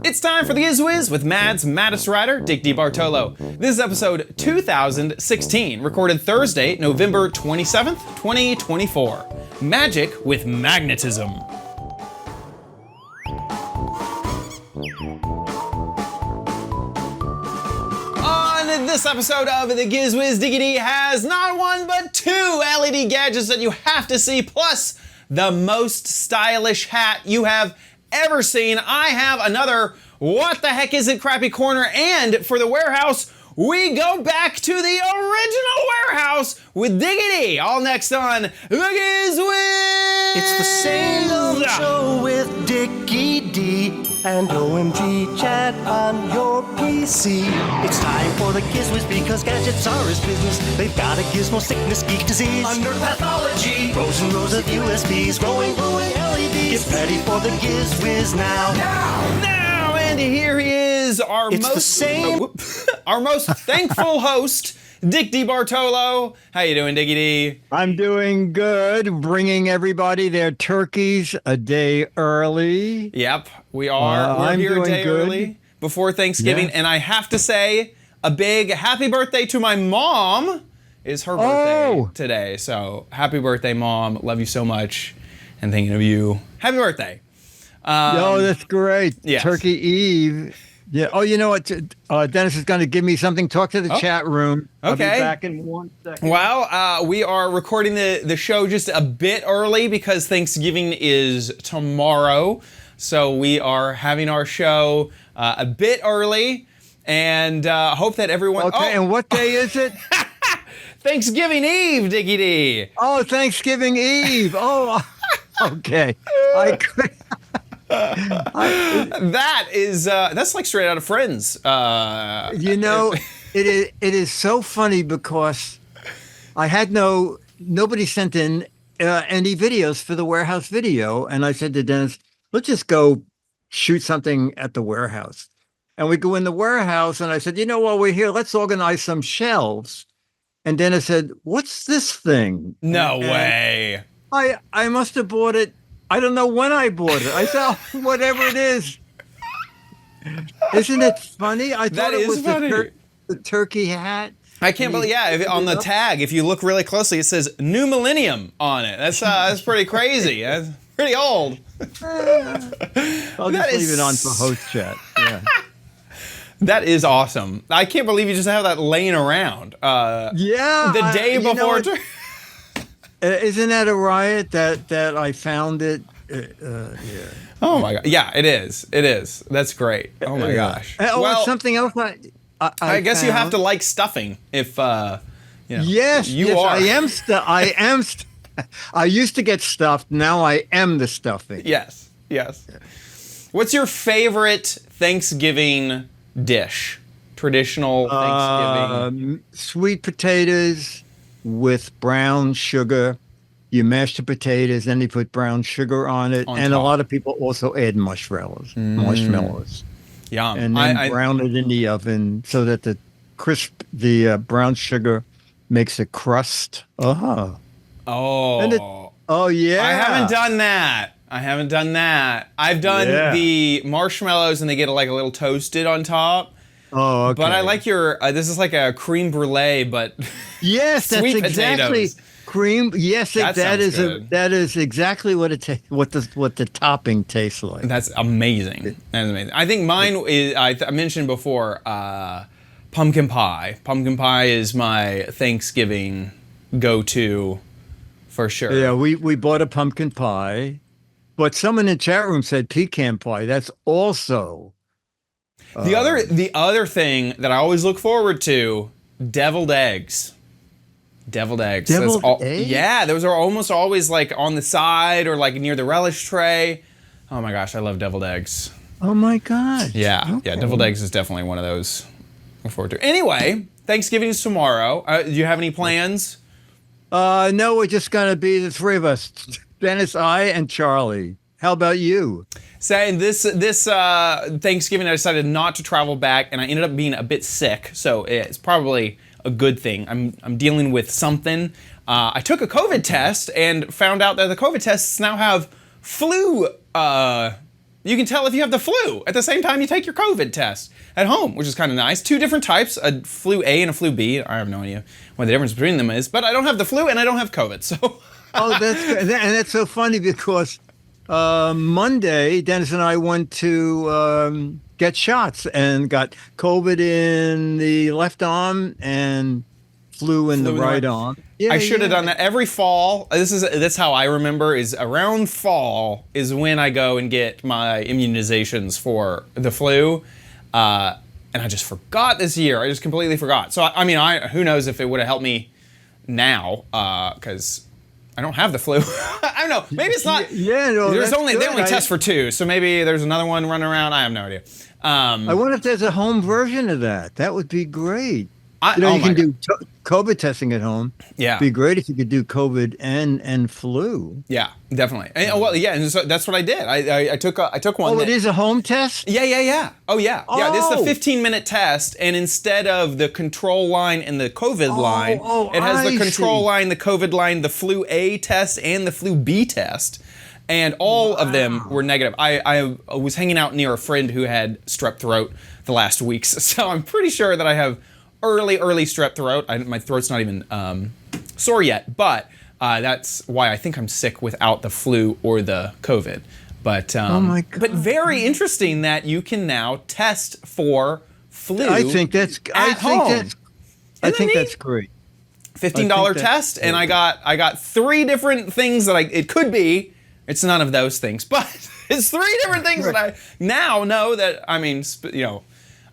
It's time for the Giz Wiz with Mad's maddest writer, DeBartolo. This is episode 2016, recorded Thursday, November 27th, 2024. Magic with Magnetism. On this episode of the Giz Wiz, Diggity has not one but two LED gadgets that you have to see, plus the most stylish hat you have ever seen. I have another What the Heck Is It Crappy Corner, and for the warehouse, we go back to the original warehouse with Diggity. All next on the Giz Wiz. It's the same old show with Dickie D and OMG chat on your PC. It's time for the Giz Wiz because gadgets are his business. They've got a gizmo sickness, geek disease, under pathology, rows and rows of USBs, glowing LEDs. Get ready for the Giz Wiz now. And here he is, our most thankful host, Dick DeBartolo. How you doing, Dickie D? I'm doing good, bringing everybody their turkeys a day early. Yep, we are. We're here a day early before Thanksgiving, and I have to say a big happy birthday to my mom. It's her birthday today, so happy birthday, Mom. Love you so much, and thinking of you. Happy birthday. That's great. Yes. Turkey Eve. Yeah. Oh, you know what? Dennis is going to give me something. Talk to the chat room. Okay. I'll be back in 1 second. Well, we are recording the show just a bit early because Thanksgiving is tomorrow. So we are having our show a bit early, and hope that everyone... Okay, and what day is it? Thanksgiving Eve, Dickie D. Oh, Thanksgiving Eve. Oh, okay. That's like straight out of Friends. It is so funny because I had nobody sent in any videos for the warehouse video, and I said to Dennis, let's just go shoot something at the warehouse. And we go in the warehouse, and I said, while we're here, let's organize some shelves. And Dennis said, what's this thing? No way. I must have bought it. I don't know when I bought it. I said, whatever it is. Isn't it funny? I thought it was the turkey hat. I can't believe, on the tag, if you look really closely, it says New Millennium on it. That's pretty crazy. That's pretty old. I'll just leave it on for host chat. Yeah. That is awesome. I can't believe you just have that laying around. The day before. Isn't that a riot that I found it? Yeah. Oh my God. Yeah, it is. It is. That's great. Oh my gosh. Well, something else. I guess you have to like stuffing if, Yes, are. I am. I used to get stuffed. Now I am the stuffing. Yes. What's your favorite Thanksgiving dish? Traditional Thanksgiving. Sweet potatoes with brown sugar. You mash the potatoes, then you put brown sugar on it, and a lot of people also add marshmallows. Yum. And then brown it in the oven so that the brown sugar makes a crust. Oh, yeah. I haven't done that. I've done the marshmallows, and they get like a little toasted on top. Oh, okay. But I like your. This is like a creme brulee, but yes, sweet that's exactly potatoes. Cream. Yes, that is exactly what what the topping tastes like. That's amazing. I think mine is. I mentioned before, pumpkin pie. Pumpkin pie is my Thanksgiving go-to, for sure. Yeah, we bought a pumpkin pie, but someone in the chat room said pecan pie. That's also. The other thing that I always look forward to, deviled eggs. Deviled eggs. Eggs? Yeah, those are almost always like on the side or like near the relish tray. Oh my gosh, I love deviled eggs. Oh my gosh. Yeah, deviled eggs is definitely one of those I look forward to. Anyway, Thanksgiving is tomorrow. Do you have any plans? No, we're just going to be the three of us. Dennis, I, and Charlie. How about you? Saying this Thanksgiving, I decided not to travel back, and I ended up being a bit sick. So it's probably a good thing. I'm dealing with something. I took a COVID test and found out that the COVID tests now have flu You can tell if you have the flu at the same time you take your COVID test at home, which is kind of nice. 2 different types, a flu A and a flu B. I have no idea what the difference between them is, but I don't have the flu and I don't have COVID, so. Oh, that's good. And that's so funny because Monday, Dennis and I went to get shots and got COVID in the left arm and flu in the right arm. Yeah, I should have done that every fall. That's how I remember, is around fall is when I go and get my immunizations for the flu. And I just forgot this year. I just completely forgot. So I mean, who knows if it would have helped me now, because I don't have the flu. I don't know. Maybe it's not. Yeah, no, they only good. test for 2, so maybe there's another one running around. I have no idea. I wonder if there's a home version of that. That would be great. You can do COVID testing at home. Yeah, it'd be great if you could do COVID and flu. Yeah, definitely. And, well, yeah, and so that's what I did. I took one. Oh, it is a home test? Yeah. Oh, yeah. Yeah, this is a 15-minute test, and instead of the control line and the COVID line, it has the control line, the COVID line, the flu A test, and the flu B test. And all of them were negative. I was hanging out near a friend who had strep throat the last weeks, so I'm pretty sure that I have early strep throat. My throat's not even sore yet, but that's why I think I'm sick without the flu or the COVID. But oh my God. But very interesting that you can now test for flu. I think that's that's great. $15 test, and I got 3 different things that it could be. It's none of those things, but it's 3 different things that I now know that. I mean,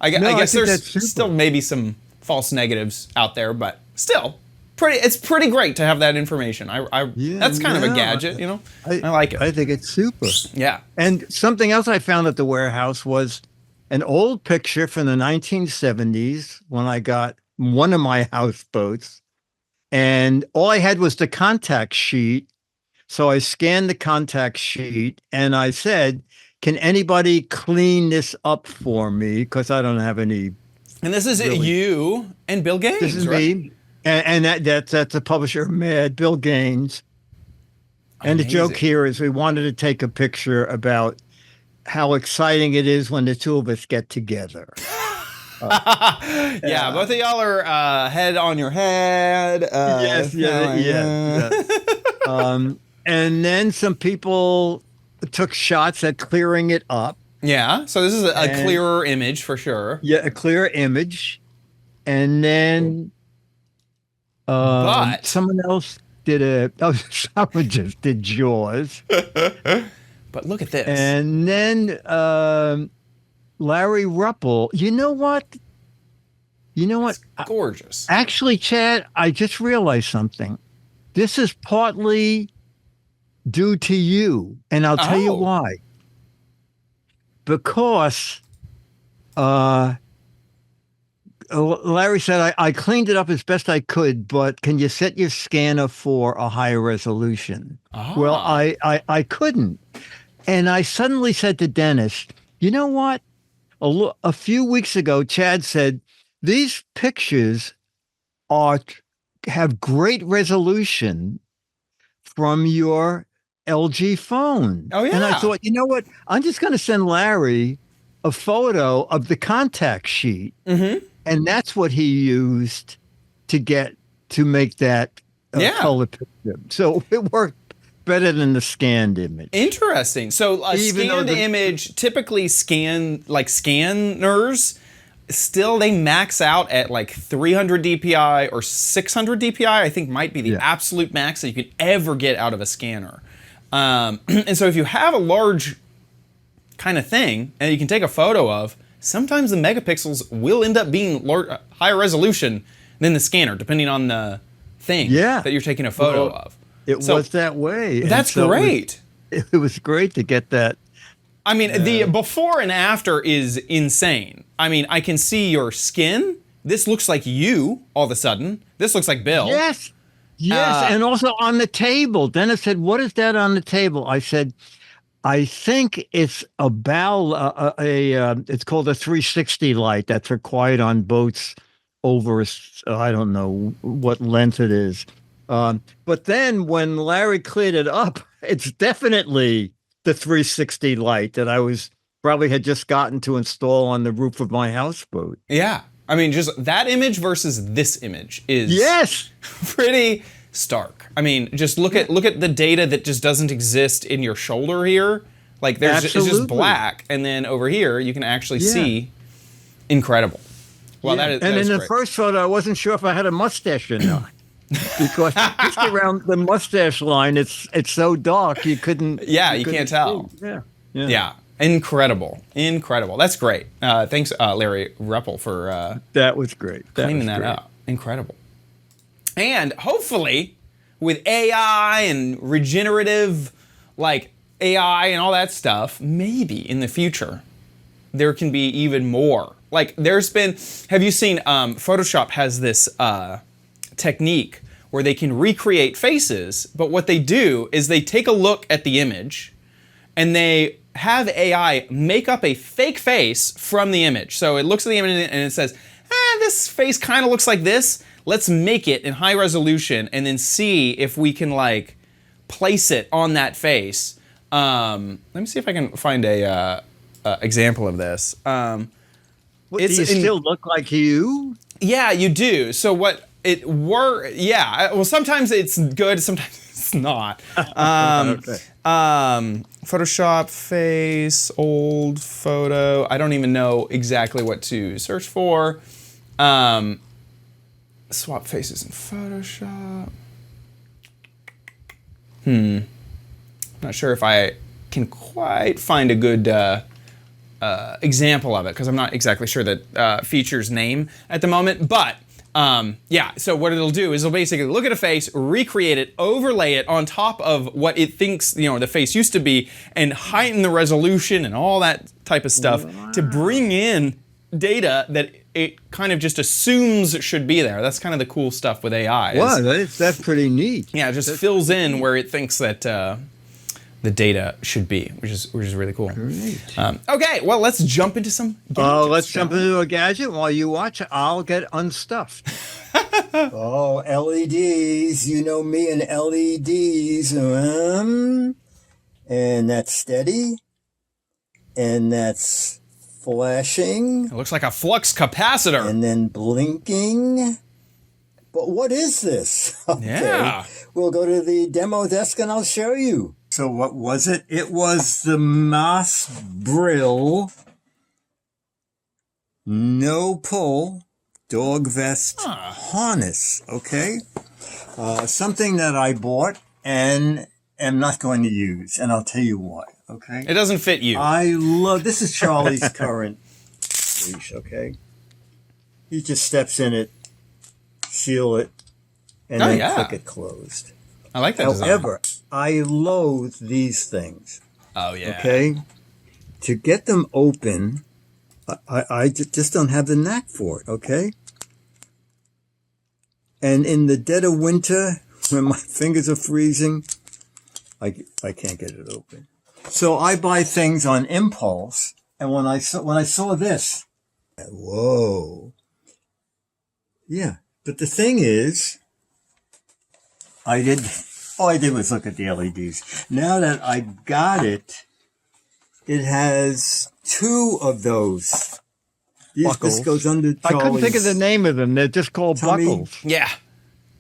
I guess there's still maybe some false negatives out there, but still, it's pretty great to have that information. That's kind of a gadget, I like it. I think it's super. Yeah. And something else I found at the warehouse was an old picture from the 1970s when I got one of my houseboats, and all I had was the contact sheet. So I scanned the contact sheet and I said, "Can anybody clean this up for me? Because I don't have any." And this is you and Bill Gaines. This is right? me, and that's the publisher, Mad Bill Gaines. And the joke here is we wanted to take a picture about how exciting it is when the 2 of us get together. Yeah, both of y'all are head on your head. Yes. And then some people took shots at clearing it up. Yeah, so this is a clearer image for sure. Yeah, a clearer image. And then but someone else did someone just did Jaws. But look at this. And then Larry Ruppel, you know what? It's gorgeous. Actually, Chad, I just realized something. This is partly due to you, and I'll tell you why. Because Larry said, I cleaned it up as best I could, but can you set your scanner for a higher resolution? Well, I couldn't. And I suddenly said to Dennis, you know what? A few weeks ago, Chad said, these pictures have great resolution from your LG phone. Oh, yeah. And I thought, you know what? I'm just going to send Larry a photo of the contact sheet. Mm-hmm. And that's what he used to make that color picture. So it worked better than the scanned image. Interesting. So a scanned image, typically scanners, still they max out at like 300 DPI or 600 DPI, I think might be the absolute max that you could ever get out of a scanner. And so if you have a large kind of thing and you can take a photo of, sometimes the megapixels will end up being higher resolution than the scanner, depending on the thing that you're taking a photo of. It was that way. That's great. It was great to get that. I mean, the before and after is insane. I mean, I can see your skin. This looks like you all of a sudden. This looks like Bill. Yes. And also on the table. Dennis said, "What is that on the table?" I said, "I think it's it's called a 360 light that's required on boats over, I don't know what length it is." But then when Larry cleared it up, it's definitely the 360 light that I was probably had just gotten to install on the roof of my houseboat. Yeah. I mean, just that image versus this image is Yes. pretty stark. I mean, just look at the data that just doesn't exist in your shoulder here. Like it's just black, and then over here you can actually see incredible. Well, that is and in the great. first photo, I wasn't sure if I had a mustache or not. Because just around the mustache line, it's so dark you couldn't. Yeah, you can't tell. Yeah. Incredible. That's great. Thanks, Larry Ruppel, for that was great. Cleaning that up. Incredible. And hopefully, with AI and regenerative, like AI and all that stuff, maybe in the future there can be even more. Like there's been, have you seen? Photoshop has this technique where they can recreate faces, but what they do is they take a look at the image and they have AI make up a fake face from the image. So it looks at the image and it says, this face kind of looks like this. Let's make it in high resolution and then see if we can like place it on that face. Let me see if I can find a example of this. Do you still look like you? Yeah, you do. So what it were? Yeah. Well, sometimes it's good, sometimes it's not. Okay. Photoshop face, old photo. I don't even know exactly what to search for. Swap faces in Photoshop. Not sure if I can quite find a good example of it because I'm not exactly sure that feature's name at the moment. But yeah, so what it'll do is it'll basically look at a face, recreate it, overlay it on top of what it thinks the face used to be, and heighten the resolution and all that type of stuff to bring in data that it kind of just assumes should be there. That's kind of the cool stuff with AI. Wow, that's pretty neat. Yeah, it just fills in where it thinks that the data should be, which is really cool. Great. Okay, well, let's jump into some gadgets. Let's jump into a gadget. While you watch, I'll get unstuffed. Oh, LEDs. You know me and LEDs. And that's steady. And that's flashing. It looks like a flux capacitor. And then blinking. But what is this? Okay. Yeah. We'll go to the demo desk and I'll show you. So what was it? It was the Moss Brill no pull dog vest harness. Okay. Something that I bought and am not going to use. And I'll tell you why. Okay. It doesn't fit you. This is Charlie's current leash. Okay. He just steps in it, seal it, and then click it closed. I like that design. However, I loathe these things. Oh, yeah. Okay? To get them open, I just don't have the knack for it, okay? And in the dead of winter, when my fingers are freezing, I can't get it open. So I buy things on impulse, and when I saw this, whoa. Yeah, but the thing is, all I did was look at the LEDs. Now that I got it, it has two of those. This goes under Charlie's. I couldn't think of the name of them. They're just called tummy. buckles. Yeah.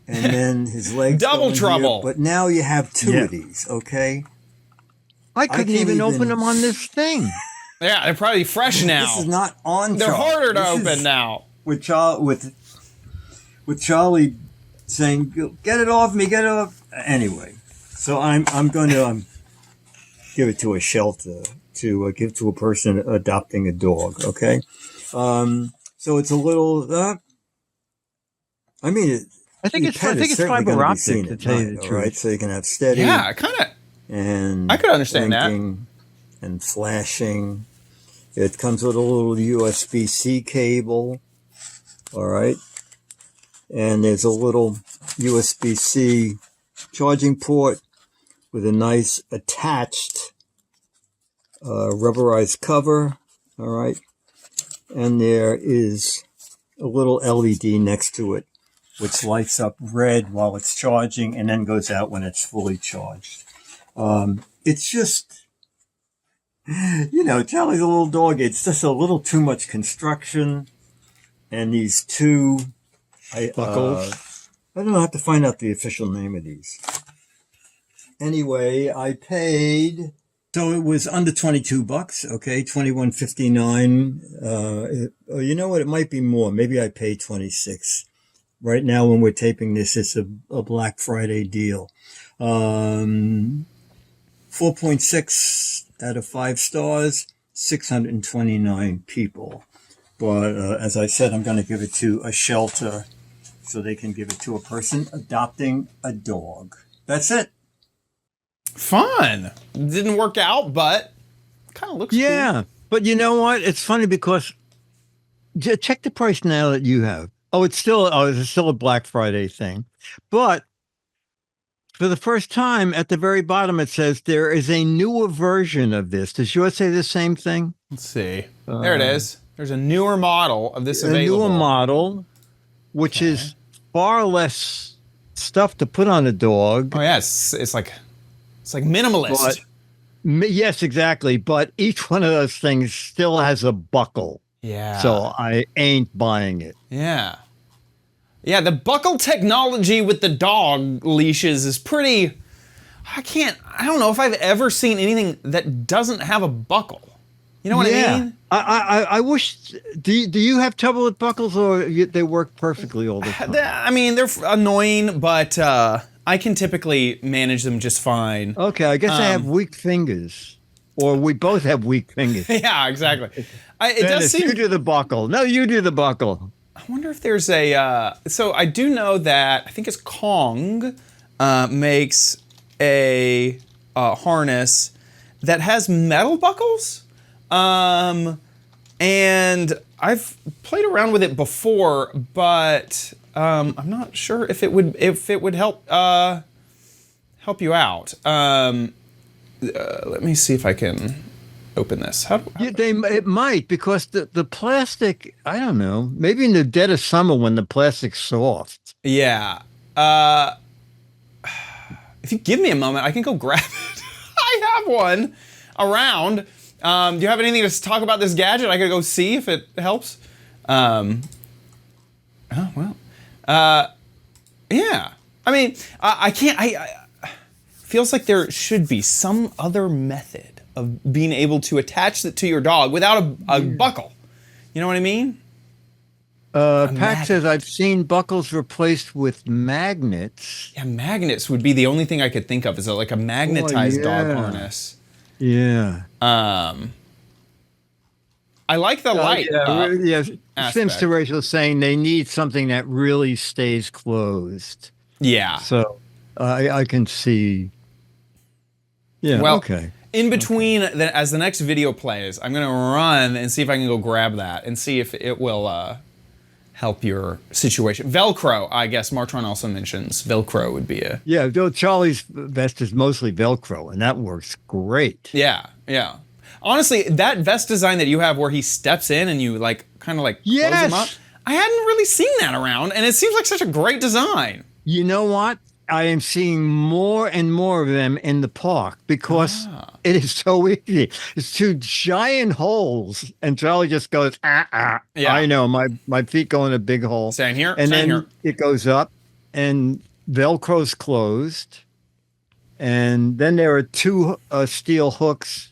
And then his legs. Double go in trouble. Here. But now you have two of these, okay? I couldn't even open them on this thing. Yeah, they're probably fresh now. This is not on They're Charlie. harder to This open is now. With Charlie saying, "Get it off me, get it off." Anyway, so I'm going to give it to a shelter to give to a person adopting a dog. Okay, so it's a little. I think it's fiber optic to tell you the truth. Right, so you can have steady. Yeah, kind of. And I could understand that. And flashing. It comes with a little USB-C cable. All right. And there's a little USB-C charging port with a nice attached rubberized cover. All right. And there is a little LED next to it, which lights up red while it's charging and then goes out when it's fully charged. It's just You know, Charlie's a little dog. It's just a little too much construction. And these two Buckles. I don't know. I have to find out the official name of these. Anyway, I paid. So it was under $22. Okay, $21.59. You know what? It might be more. Maybe I paid $26. Right now, when we're taping this, it's a Black Friday deal. 4.6 out of 5 stars. 629 people. But as I said, I'm going to give it to a shelter so they can give it to a person adopting a dog. That's it. Fun. Didn't work out, but kind of looks Yeah, cool. but you know what? It's funny because check the price now that you have. It's still a Black Friday thing, but for the first time at the very bottom it says there is a newer version of this. Does yours say the same thing? Let's see. There it is. There's a newer model of this available. A newer model, which is far less stuff to put on a dog. Oh yeah, it's like minimalist. Yes, exactly. But each one of those things still has a buckle. Yeah. So I ain't buying it. Yeah. Yeah, the buckle technology with the dog leashes is pretty. I don't know if I've ever seen anything that doesn't have a buckle. You know what I mean? I wish. Do you have trouble with buckles, or they work perfectly all the time? I mean, they're annoying, but I can typically manage them just fine. Okay, I guess I have weak fingers, or we both have weak fingers. Yeah, exactly. It Dennis, does seem. You do the buckle. No, you do the buckle. I wonder if there's a. So I do know that I think it's Kong makes a harness that has metal buckles. And I've played around with it before, but I'm not sure if it would help you out. Let me see if I can open this. It might, because the plastic. I don't know. Maybe in the dead of summer when the plastic's soft. Yeah. If you give me a moment, I can go grab it. I have one around. Do you have anything to talk about this gadget? I could go see if it helps. Yeah. I mean, I can't. Feels like there should be some other method of being able to attach it to your dog without a buckle. You know what I mean? Pat says I've seen buckles replaced with magnets. Yeah, magnets would be the only thing I could think of. Is like a magnetized dog harness. Yeah. I like the light. Sims to Rachel saying they need something that really stays closed. Yeah. So I can see. Yeah. Well, okay. In between, as the next video plays, I'm going to run and see if I can go grab that and see if it will help your situation. Velcro, I guess Martron also mentions. Velcro would be a... Yeah, Charlie's vest is mostly Velcro, and that works great. Yeah, yeah. Honestly, that vest design that you have where he steps in and you kind of close him up, I hadn't really seen that around, and it seems like such a great design. You know what? I am seeing more and more of them in the park because it is so easy. It's two giant holes, and Charlie just goes, Yeah. I know, my feet go in a big hole. Stand here, and stand then here. It goes up, and Velcro's closed, and then there are two steel hooks.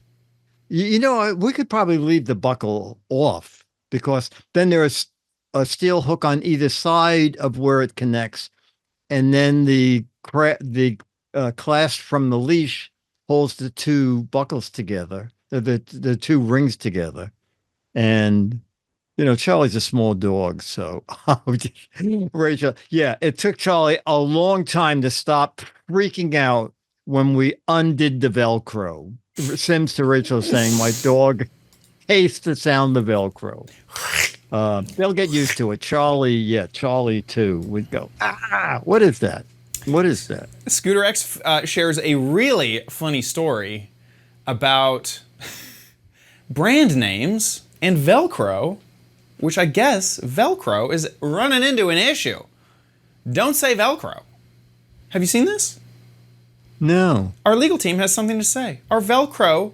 You know, we could probably leave the buckle off, because then there's a steel hook on either side of where it connects. And then the clasp from the leash holds the two buckles together, the two rings together. And, you know, Charlie's a small dog, so Rachel, yeah, it took Charlie a long time to stop freaking out when we undid the Velcro. Sims to Rachel saying, my dog hates the sound of Velcro. They'll get used to it. Charlie too would go, what is that? What is that? Scooter X shares a really funny story about brand names and Velcro, which I guess Velcro is running into an issue. Don't say Velcro. Have you seen this? No. Our legal team has something to say. Our Velcro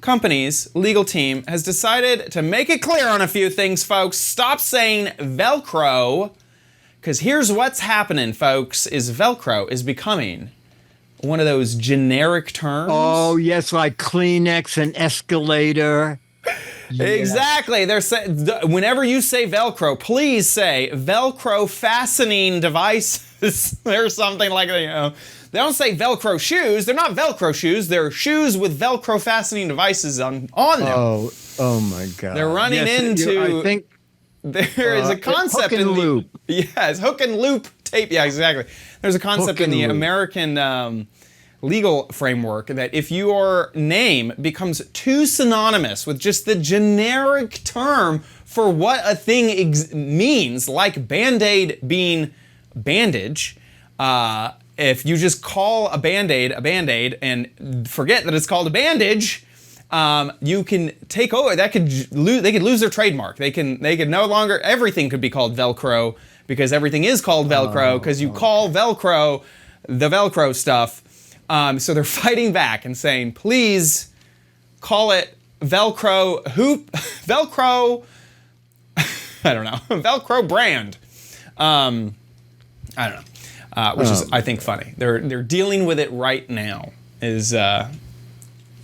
company's legal team has decided to make it clear on a few things, folks. Stop saying Velcro, because here's what's happening, folks, is Velcro is becoming one of those generic terms. Oh, yes, like Kleenex and escalator. Exactly. They're whenever you say Velcro, please say Velcro fastening devices or something like that. You know, they don't say Velcro shoes. They're not Velcro shoes. They're shoes with Velcro fastening devices on them. Oh my God. They're running into. I think there is a concept hook and loop. Yes, hook and loop tape. Yeah, exactly. There's a concept in the American legal framework that if your name becomes too synonymous with just the generic term for what a thing means, like Band-Aid being bandage, if you just call a Band-Aid and forget that it's called a bandage, you can take over. They could lose their trademark. They could no longer. Everything could be called Velcro because everything is called Velcro because you call Velcro the Velcro stuff. So they're fighting back and saying, please call it Velcro hoop, Velcro. I don't know, Velcro brand. I don't know, which is I think funny. They're dealing with it right now.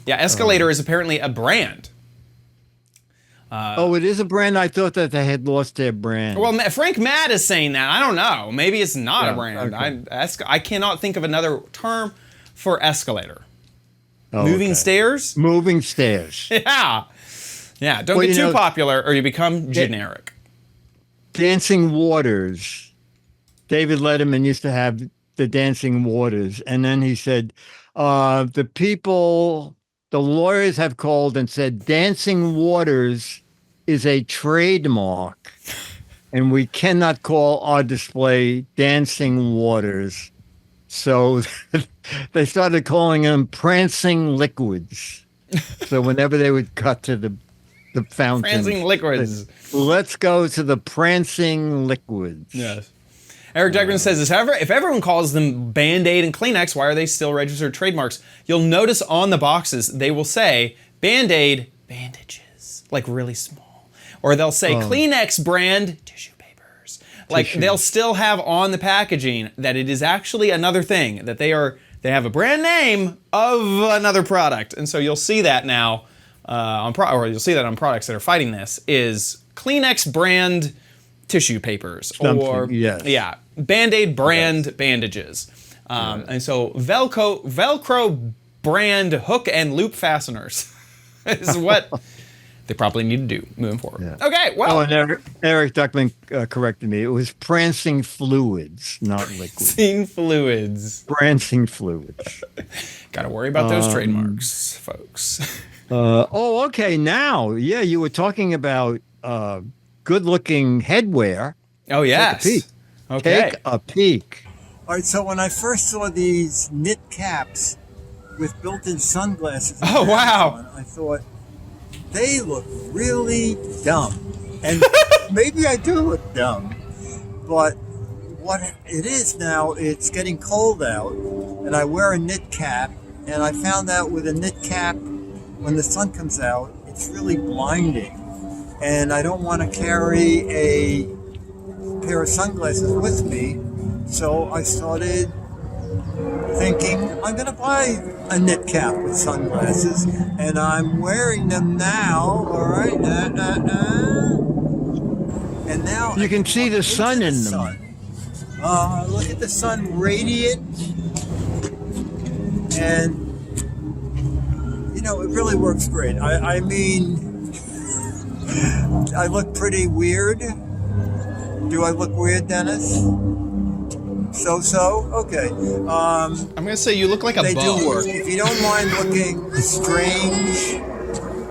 Escalator is apparently a brand. It is a brand. I thought that they had lost their brand. Well, Frank Matt is saying that. I don't know. Maybe it's not a brand. Okay. I cannot think of another term for escalator. Oh, Moving stairs? Moving stairs. Yeah. Yeah, don't get too popular or you become generic. Dancing Waters. David Letterman used to have the Dancing Waters. And then he said, the lawyers have called and said Dancing Waters is a trademark. And we cannot call our display Dancing Waters. So they started calling them prancing liquids. So whenever they would cut to the fountain. Prancing liquids. Let's go to the prancing liquids. Yes. Eric Deckman says, if everyone calls them Band-Aid and Kleenex, why are they still registered trademarks? You'll notice on the boxes, they will say Band-Aid bandages, like really small. Or they'll say Kleenex brand tissue papers. Like they'll still have on the packaging that it is actually another thing, that they have a brand name of another product. And so you'll see that now you'll see that on products that are fighting this is Kleenex brand tissue papers yes. Band-Aid brand bandages. And so Velcro brand hook and loop fasteners is what they probably need to do moving forward. Yeah. Okay, well. And Eric Duckman corrected me. It was prancing fluids, not liquids. Prancing fluids. Got to worry about those trademarks, folks. Okay. Now, you were talking about good-looking headwear. Oh, yes. Take a peek. Okay. Take a peek. All right, so when I first saw these knit caps with built-in sunglasses, oh wow! I thought they look really dumb, and maybe I do look dumb. But what it is now, it's getting cold out, and I wear a knit cap, and I found out with a knit cap, when the sun comes out, it's really blinding, and I don't want to carry a pair of sunglasses with me. So I started thinking, I'm going to buy a knit cap with sunglasses, and I'm wearing them now, all right? And now you can see the sun in them. Look at the sun radiant, and, it really works great. I mean, I look pretty weird. Do I look weird, Dennis? So? Okay. I'm going to say you look like a bug. They do work. If you don't mind looking strange,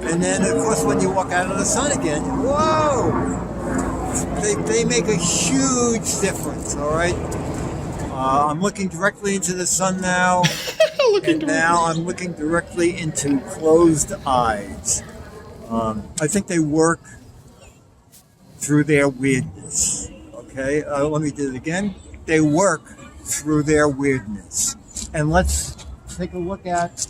and then, of course, when you walk out of the sun again, whoa! They make a huge difference, all right? I'm looking directly into the sun now, now I'm looking directly into closed eyes. I think they work through their weirdness, okay? Let me do it again. They work through their weirdness. And let's take a look at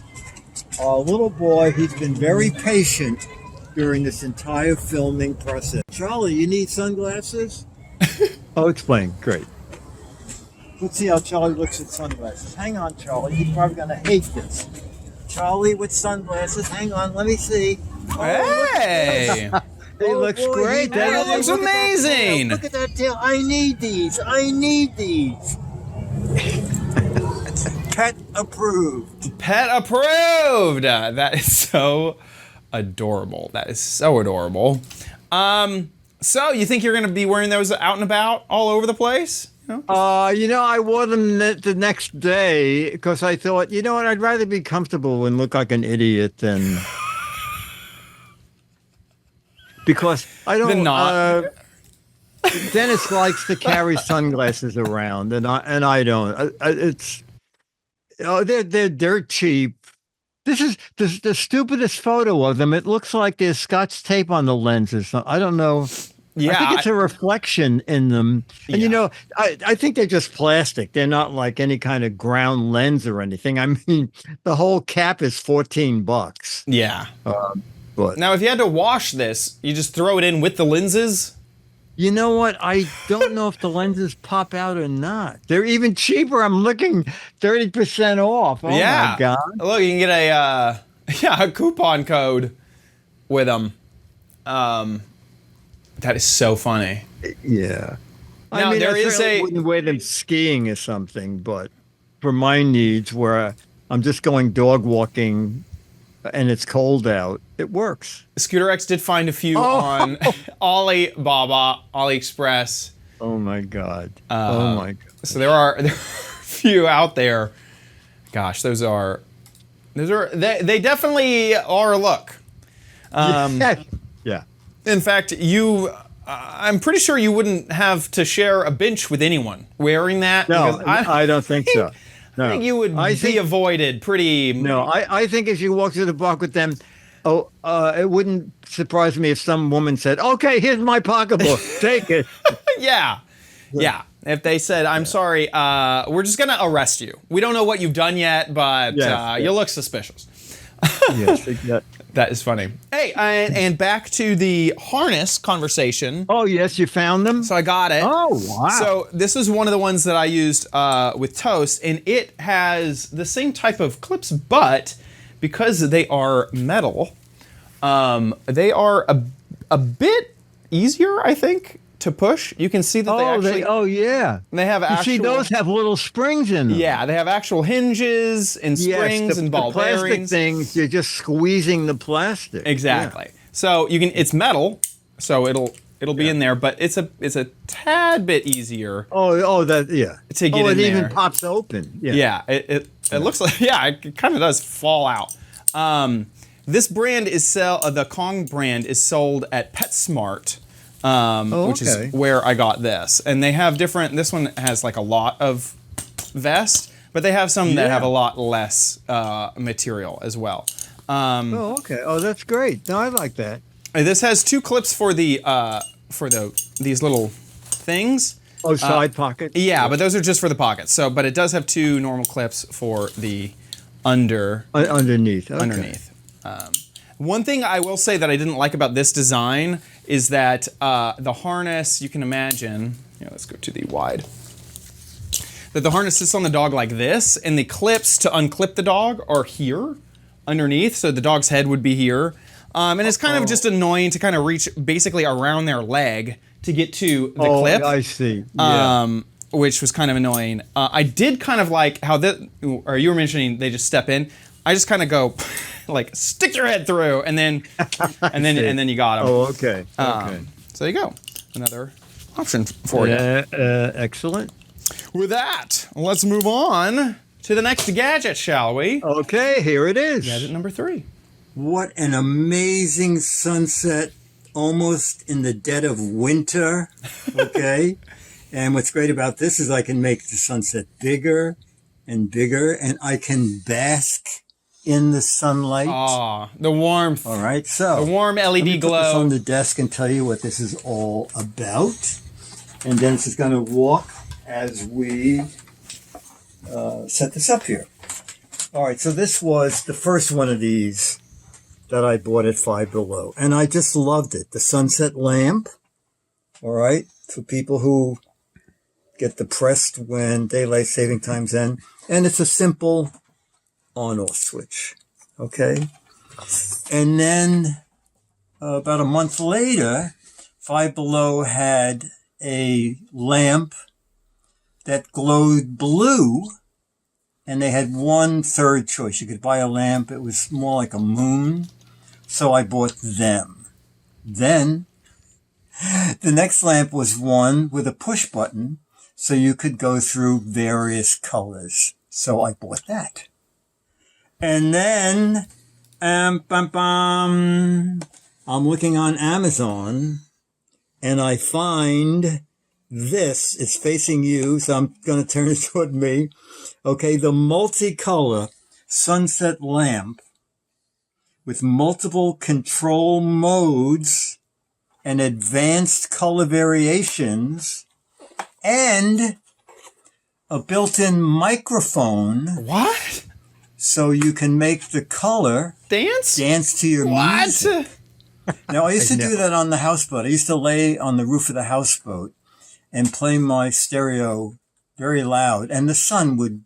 Our little boy, he's been very patient during this entire filming process. Charlie, you need sunglasses? Oh, explain. Great. Let's see how Charlie looks at sunglasses. Hang on, Charlie. He's probably going to hate this. Charlie with sunglasses. Hang on, let me see. Hey! He looks great. That looks amazing. Look at that tail. I need these. Pet approved. Pet approved. That is so adorable. That is so adorable. So you think you're going to be wearing those out and about all over the place? I wore them the next day because I thought, you know what, I'd rather be comfortable and look like an idiot than because I don't. Than not. Dennis likes to carry sunglasses around, and I don't. They're dirt cheap. This is the stupidest photo of them. It looks like there's Scotch tape on the lenses. I don't know. Yeah, I think it's a reflection in them. And, I think they're just plastic. They're not like any kind of ground lens or anything. I mean, the whole cap is $14. Yeah. But now, if you had to wash this, you just throw it in with the lenses? You know what? I don't know if the lenses pop out or not. They're even cheaper. I'm looking 30% off. Oh, my God. Look, you can get a coupon code with them. That is so funny. Yeah. Now, there is wouldn't wear them skiing or something, but for my needs where I'm just going dog walking and it's cold out, it works. Scooter X did find a few on AliExpress. Oh my God. Oh my God. So there are a few out there. Gosh, they definitely are a look. Yeah. In fact, I'm pretty sure you wouldn't have to share a bench with anyone wearing that. No, I don't think so. No. I think you would be avoided pretty. No, I think if you walk through the park with them, it wouldn't surprise me if some woman said, "Okay, here's my pocketbook, take it." Yeah. If they said, "I'm sorry, we're just gonna arrest you. We don't know what you've done yet, but you look suspicious." Yes, exactly. That is funny. Hey, and back to the harness conversation. Oh, yes, you found them? So I got it. Oh, wow. So this is one of the ones that I used with Toast, and it has the same type of clips, but because they are metal, they are a bit easier, I think, to push. You can see that they actually... They have actual... You see, those have little springs in them. Yeah, they have actual hinges and springs and ball the plastic bearings. Things, you're just squeezing the plastic. Exactly. Yeah. So it's metal, so it'll be in there, but it's a tad bit easier. To get in there. It even pops open. Yeah. It looks like it kind of does fall out. This brand the Kong brand is sold at PetSmart. Which is where I got this. And they have this one has like a lot of vest, but they have some that have a lot less material as well. That's great. No, I like that. This has two clips for these little things. Oh, side pocket? Yeah, but those are just for the pockets. But it does have two normal clips for the underneath. Okay. Underneath. One thing I will say that I didn't like about this design is that the harness, you can imagine, let's go to the wide, that the harness sits on the dog like this, and the clips to unclip the dog are here underneath, so the dog's head would be here. And it's kind of just annoying to kind of reach basically around their leg to get to the clip. I see. Yeah. Which was kind of annoying. I did kind of like how you were mentioning they just step in. I just kind of go, like, stick your head through, and then you got them. Oh, okay. So there you go. Another option for you. Excellent. With that, let's move on to the next gadget, shall we? Okay, here it is. Gadget number 3. What an amazing sunset, almost in the dead of winter. Okay. And what's great about this is I can make the sunset bigger and bigger, and I can bask in the sunlight. The warmth. All right, so the warm LED glow. Put this on the desk and tell you what this is all about. And Dennis is going to walk as we set this up here. All right, so this was the first one of these that I bought at Five Below, and I just loved it. The sunset lamp, all right, for people who get depressed when daylight saving times end, and it's a simple on-off switch, okay? And then about a month later, Five Below had a lamp that glowed blue, and they had one third choice. You could buy a lamp. It was more like a moon. So I bought them. Then the next lamp was one with a push button, so you could go through various colors. So I bought that. And then, I'm looking on Amazon, and I find this. It's facing you, so I'm going to turn it toward me. Okay, the Multicolor sunset lamp with multiple control modes and advanced color variations and a built-in microphone. What? So you can make the color Dance to your music. Now, I used to do that on the houseboat. I used to lay on the roof of the houseboat and play my stereo very loud, and the sun would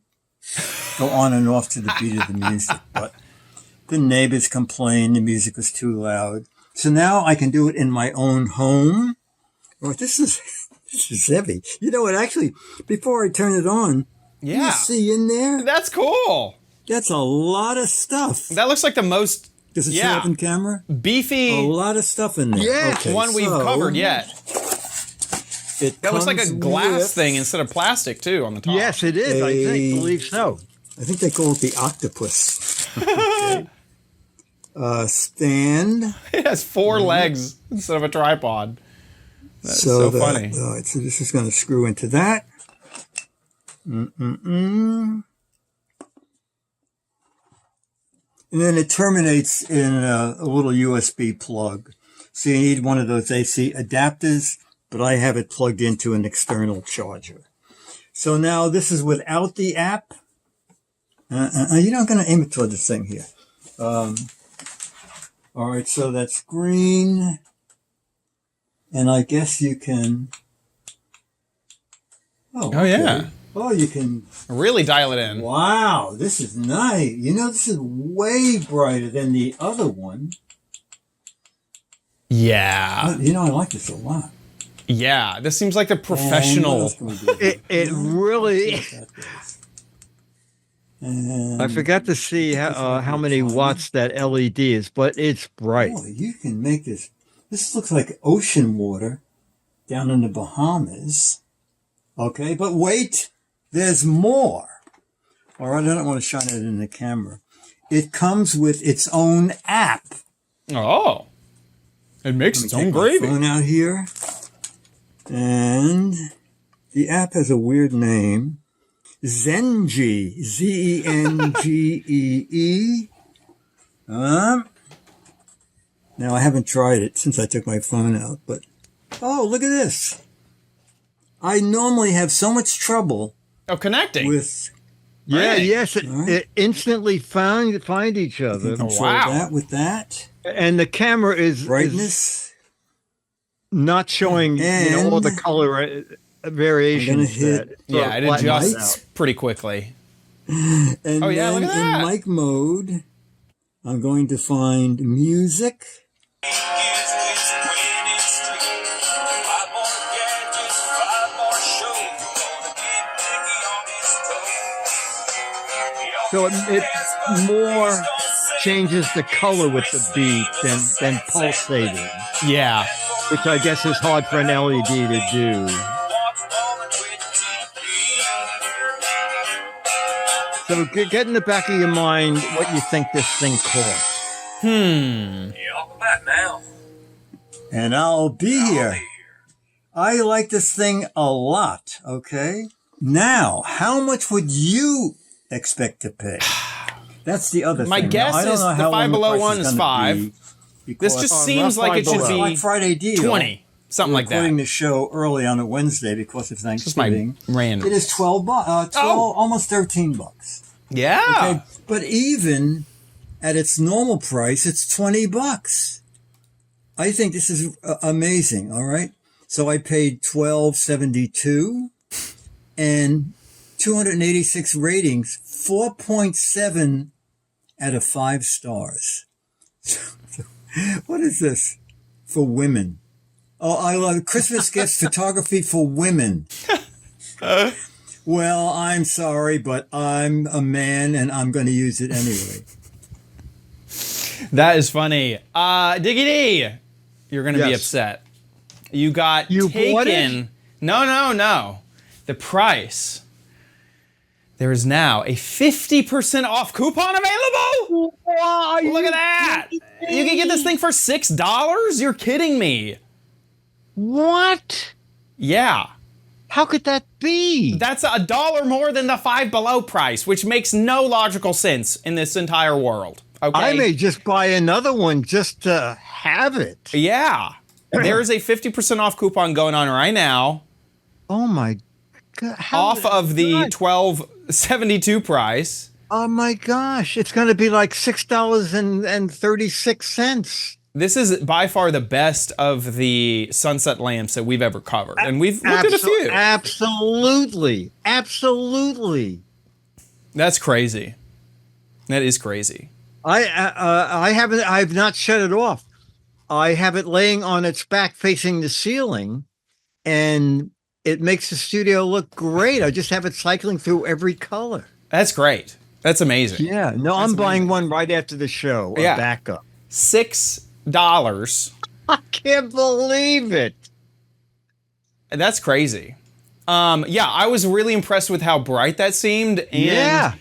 go on and off to the beat of the music. But the neighbors complained the music was too loud. So now I can do it in my own home. Oh, this is heavy. You know what? Actually, before I turn it on, Yeah. you see in there? That's cool. That's a lot of stuff. That looks like the most Does it show up in camera? beefy A lot of stuff in there. Yeah, Okay, one we've so covered yet. That looks like a comes glass with- thing instead of plastic, too, on the top. Yes, it is. I believe so. I think they call it the octopus. Okay. Stand. It has 4 legs instead of a tripod. That's so funny. All right, so this is going to screw into that. And then it terminates in a little USB plug. So you need one of those AC adapters, but I have it plugged into an external charger. So now this is without the app. You're not going to aim it toward this thing here. All right, so that's green. And I guess you can... Oh, yeah. Oh, you can... Really dial it in. Wow, this is nice. You know, this is way brighter than the other one. Yeah. You know, I like this a lot. Yeah, this seems like the professional. It really... And I forgot to see how many watts that LED is, but it's bright. boy, you can make this. This looks like ocean water down in the Bahamas. Okay, but wait, there's more. All right, I don't want to shine it in the camera. It comes with its own app. Oh. It makes its own gravy. Phone out here. And the app has a weird name. Zengee. Zengee. Now, I haven't tried it since I took my phone out, but... Oh, look at this. I normally have so much trouble Oh, connecting. with... Yeah, Right. yes, Right. it instantly find each other. Control wow. that with that. And the camera is Brightness. not showing all the And- color variations. I'm gonna hit- that Yeah, it flatten adjusts out. pretty quickly. And Oh, yeah, then look at that. in mic mode, I'm going to find music. So it more changes the color with the beat than pulsating, Yeah. which I guess is hard for an LED to do. So get in the back of your mind what you think this thing costs. Hmm. And I'll be here. I like this thing a lot, okay? Now, how much would you expect to pay? That's the other My thing. guess Now, I don't is know the how Five long the Below price one is gonna $5. be, This because just seems like it should it's a Black be Friday deal. 20, something We're like that. recording the show early on a Wednesday because of Just my Thanksgiving. random. It is 12 Oh. almost $13. Yeah. Okay, but even at its normal price, it's $20. I think this is amazing. All right, so I paid $12.72 and 286 ratings, 4.7 out of 5 stars. What is this for women? Oh, I love Christmas gifts photography for women. Well, I'm sorry, but I'm a man and I'm going to use it anyway. That is funny. Diggy D, you're going to be Yes. upset. You got You taken. bought it? No. The price. There is now a 50% off coupon available. Wow, Look at that. You can get this thing for $6? You're kidding me. What? Yeah. How could that be? That's $1 more than the Five Below price, which makes no logical sense in this entire world. Okay. I may just buy another one just to have it. Yeah. There is a 50% off coupon going on right now. Oh my God. Off of the God. $12.72 price. Oh my gosh. It's going to be like $6.36. This is by far the best of the sunset lamps that we've ever covered. And we've looked at a few. Absolutely. Absolutely. That's crazy. That is crazy. I've not shut it off. I have it laying on its back facing the ceiling, and it makes the studio look great. I just have it cycling through every color. That's great. That's amazing. Yeah. No, I'm buying one right after the show. A Yeah. backup. $6. I can't believe it. That's crazy. Yeah, I was really impressed with how bright that seemed. And,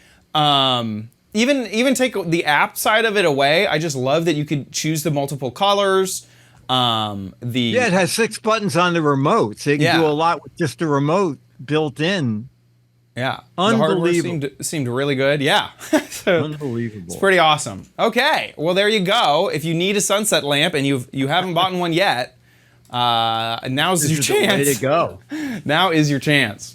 even take the app side of it away. I just love that you could choose the multiple colors. It has 6 buttons on the remote, so you can do a lot with just the remote built in. Yeah, the hardware Unbelievable. seemed really good. Yeah, so Unbelievable. it's pretty awesome. Okay, well there you go. If you need a sunset lamp and you haven't bought one yet, now's your This is the way chance. to go. Now is your chance.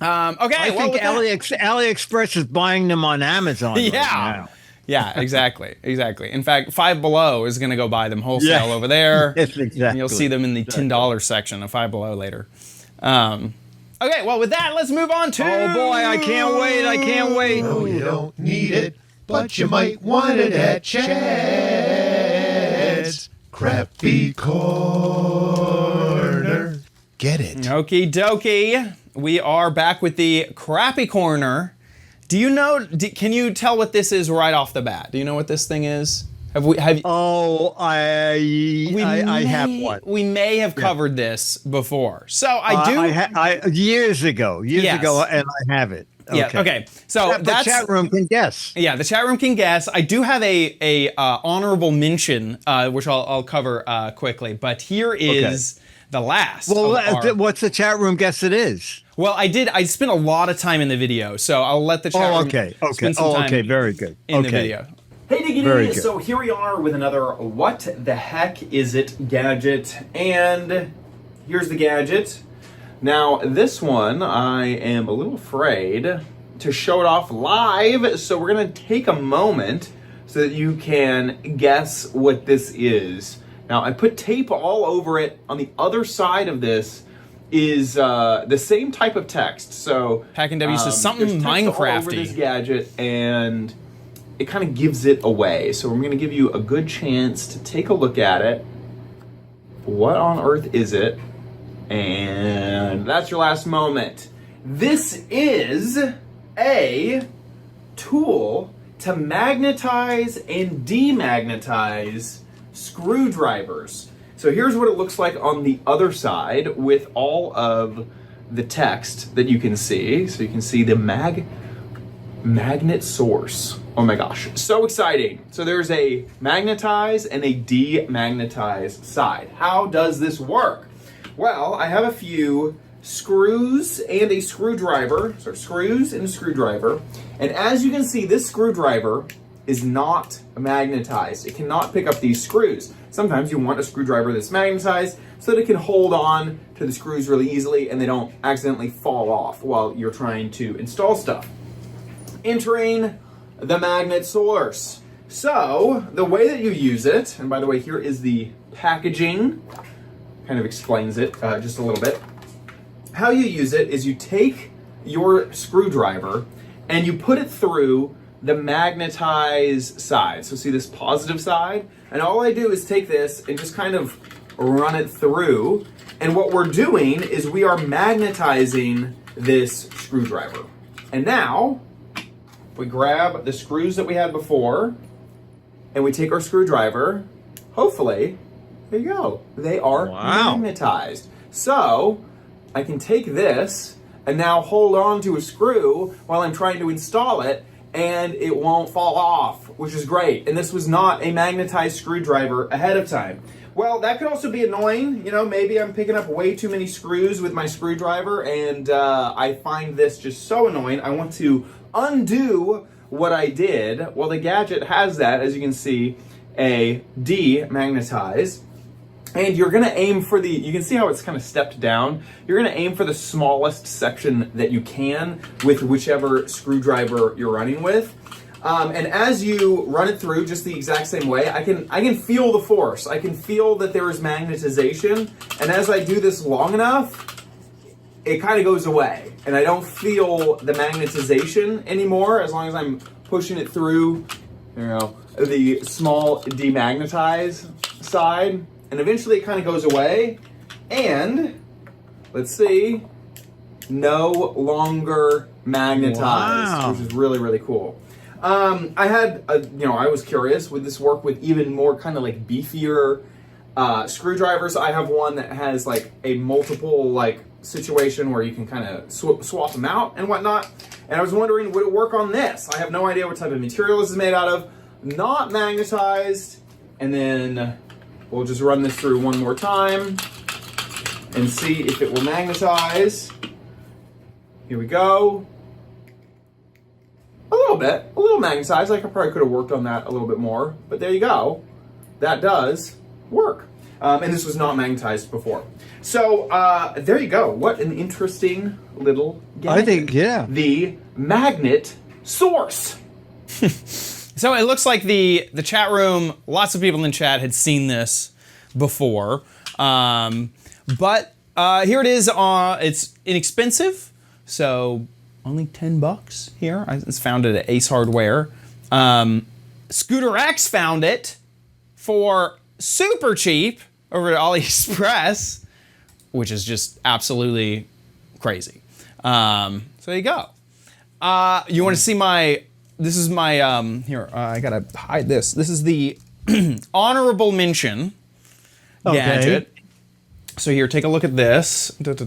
Okay, I think AliExpress is buying them on Amazon. Right now. Yeah, exactly. In fact, Five Below is going to go buy them wholesale over there. Yes, exactly. And you'll see them in the $10 section of Five Below later. Okay, well, with that, let's move on to... Oh, boy, I can't wait. No, you don't need it, but you might want it at Chad's Crappy Corner. Get it? Okie dokie. We are back with the Crappy Corner. Do you know... can you tell what this is right off the bat? Do you know what this thing is? Oh, I have one. We may have covered this before. So I do... years ago, and I have it. Okay. Yeah, okay. So The chat room can guess. Yeah, the chat room can guess. I do have a honorable mention, which I'll cover quickly. But here is the last. Well, what's the chat room guess it is? Well, I spent a lot of time in the video, so I'll let the chat room spend some time very good. in the video. Hey Very Diggity, good. so here we are with another What the Heck Is It gadget, and here's the gadget. Now this one, I am a little afraid to show it off live, so we're gonna take a moment so that you can guess what this is. Now I put tape all over it. On the other side of this is the same type of text. So Packing W says something there's text all over this Minecrafty. gadget, and it kind of gives it away. So I'm going to give you a good chance to take a look at it. What on earth is it? And that's your last moment. This is a tool to magnetize and demagnetize screwdrivers. So here's what it looks like on the other side with all of the text that you can see. So you can see the magnet source. Oh my gosh, so exciting. So there's a magnetize and a demagnetize side. How does this work? Well, I have a few screws and a screwdriver. So screws and a screwdriver. And as you can see, this screwdriver is not magnetized. It cannot pick up these screws. Sometimes you want a screwdriver that's magnetized so that it can hold on to the screws really easily and they don't accidentally fall off while you're trying to install stuff. entering the magnet source. So the way that you use it, and by the way, here is the packaging, kind of explains it just a little bit. How you use it is you take your screwdriver and you put it through the magnetized side. So see this positive side? And all I do is take this and just kind of run it through. And what we're doing is we are magnetizing this screwdriver. And now we grab the screws that we had before and we take our screwdriver. Hopefully, there you go. They are magnetized. So I can take this and now hold on to a screw while I'm trying to install it, and it won't fall off, which is great. And this was not a magnetized screwdriver ahead of time. Well, that could also be annoying. You know, maybe I'm picking up way too many screws with my screwdriver, and I find this just so annoying. I want to undo what I did. Well, the gadget has that, as you can see, a demagnetize. And you're gonna aim for the, you can see how it's kind of stepped down. You're gonna aim for the smallest section that you can with whichever screwdriver you're running with. And as you run it through just the exact same way, I can feel the force. I can feel that there is magnetization. And as I do this long enough, it kind of goes away. And I don't feel the magnetization anymore as long as I'm pushing it through, you know, the small demagnetize side. And eventually it kind of goes away, and let's see, no longer magnetized, which is really, really cool. I had, I was curious, would this work with even more kind of like beefier screwdrivers? I have one that has like a multiple like situation where you can kind of swap them out and whatnot. And I was wondering, would it work on this? I have no idea what type of material this is made out of. Not magnetized, and then we'll just run this through one more time and see if it will magnetize. Here we go. A little magnetized. I probably could have worked on that a little bit more, but there you go. That does work. And this was not magnetized before. So there you go. What an interesting little gadget. I think, yeah. The magnet source. So it looks like the chat room, lots of people in chat had seen this before. But here it is. It's inexpensive, so only $10 here. It's found it at Ace Hardware. Scooter X found it for super cheap over at AliExpress, which is just absolutely crazy. So there you go. You want to see my... This is my, here, I gotta hide this. This is the honorable mention gadget. So here, take a look at this. This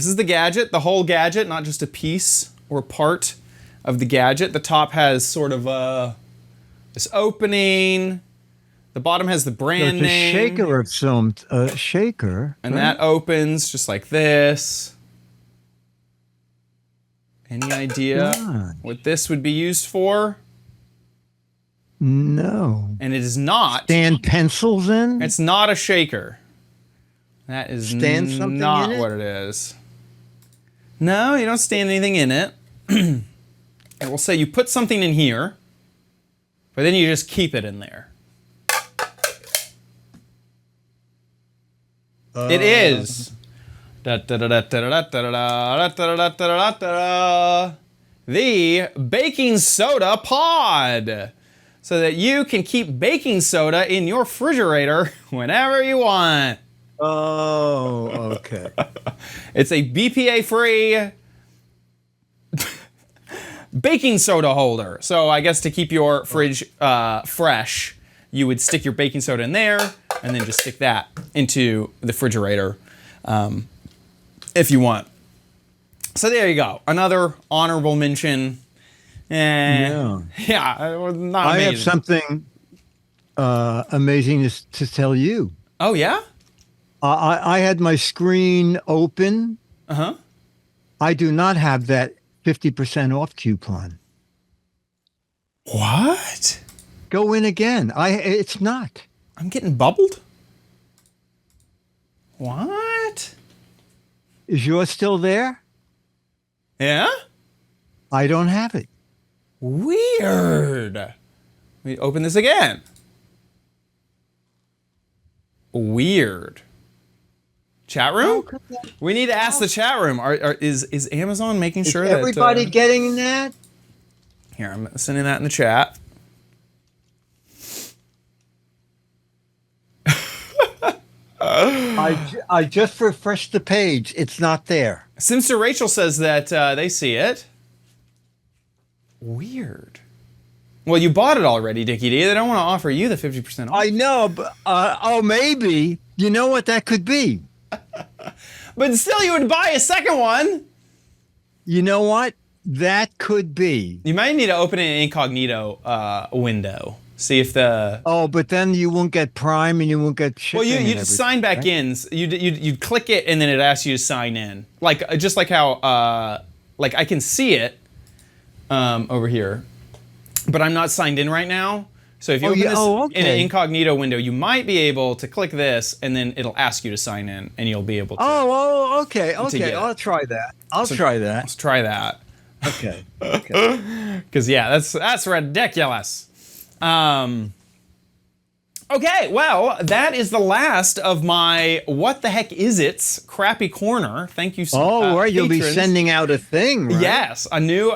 is the gadget, the whole gadget, not just a piece or part of the gadget. The top has sort of this opening. The bottom has the brand It's name. a shaker of some, shaker. And that opens just like this. Any idea what this would be used for? No. And it is not. Stand pencils in? It's not a shaker. That is Stand something not in it? what it is. No, you don't stand anything in it. And we'll say you put something in here, but then you just keep it in there. It is the baking soda pod, so that you can keep baking soda in your refrigerator whenever you want. Oh, okay. It's a BPA-free baking soda holder. So I guess to keep your fridge fresh, you would stick your baking soda in there and then just stick that into the refrigerator if you want. So there you go. Another honorable mention. Yeah, not I amazing. have something amazing to tell you. Oh, yeah? I had my screen open. Uh-huh. I do not have that 50% off coupon. What? Go in again. It's not. I'm getting bubbled? What? Is yours still there? Yeah? I don't have it. Weird. Let me open this again. Weird. Chat room? We need to ask the chat room. Is Amazon making sure that everybody getting that? Here, I'm sending that in the chat. I just refreshed the page. It's not there. Simster Rachel says that they see it. Weird. Well, you bought it already, Dickie D. They don't want to offer you the 50% off. I know, but maybe. You know what that could be? But still, you would buy a second one. You know what? That could be. You might need to open an incognito window. See if the... Oh, but then you won't get Prime and you won't get shipping. Well, you'd sign back in. You'd click it and then it asks you to sign in. Like, just like how, like I can see it over here, but I'm not signed in right now. So if you open this in an incognito window, you might be able to click this and then it'll ask you to sign in and you'll be able to. Okay. I'll try that. Let's try that. Okay. Because yeah, that's ridiculous. Okay, well, that is the last of my What the Heck Is It's crappy corner. Thank you so much. Oh, right, you'll be patrons. sending out a thing, right? Yes, a new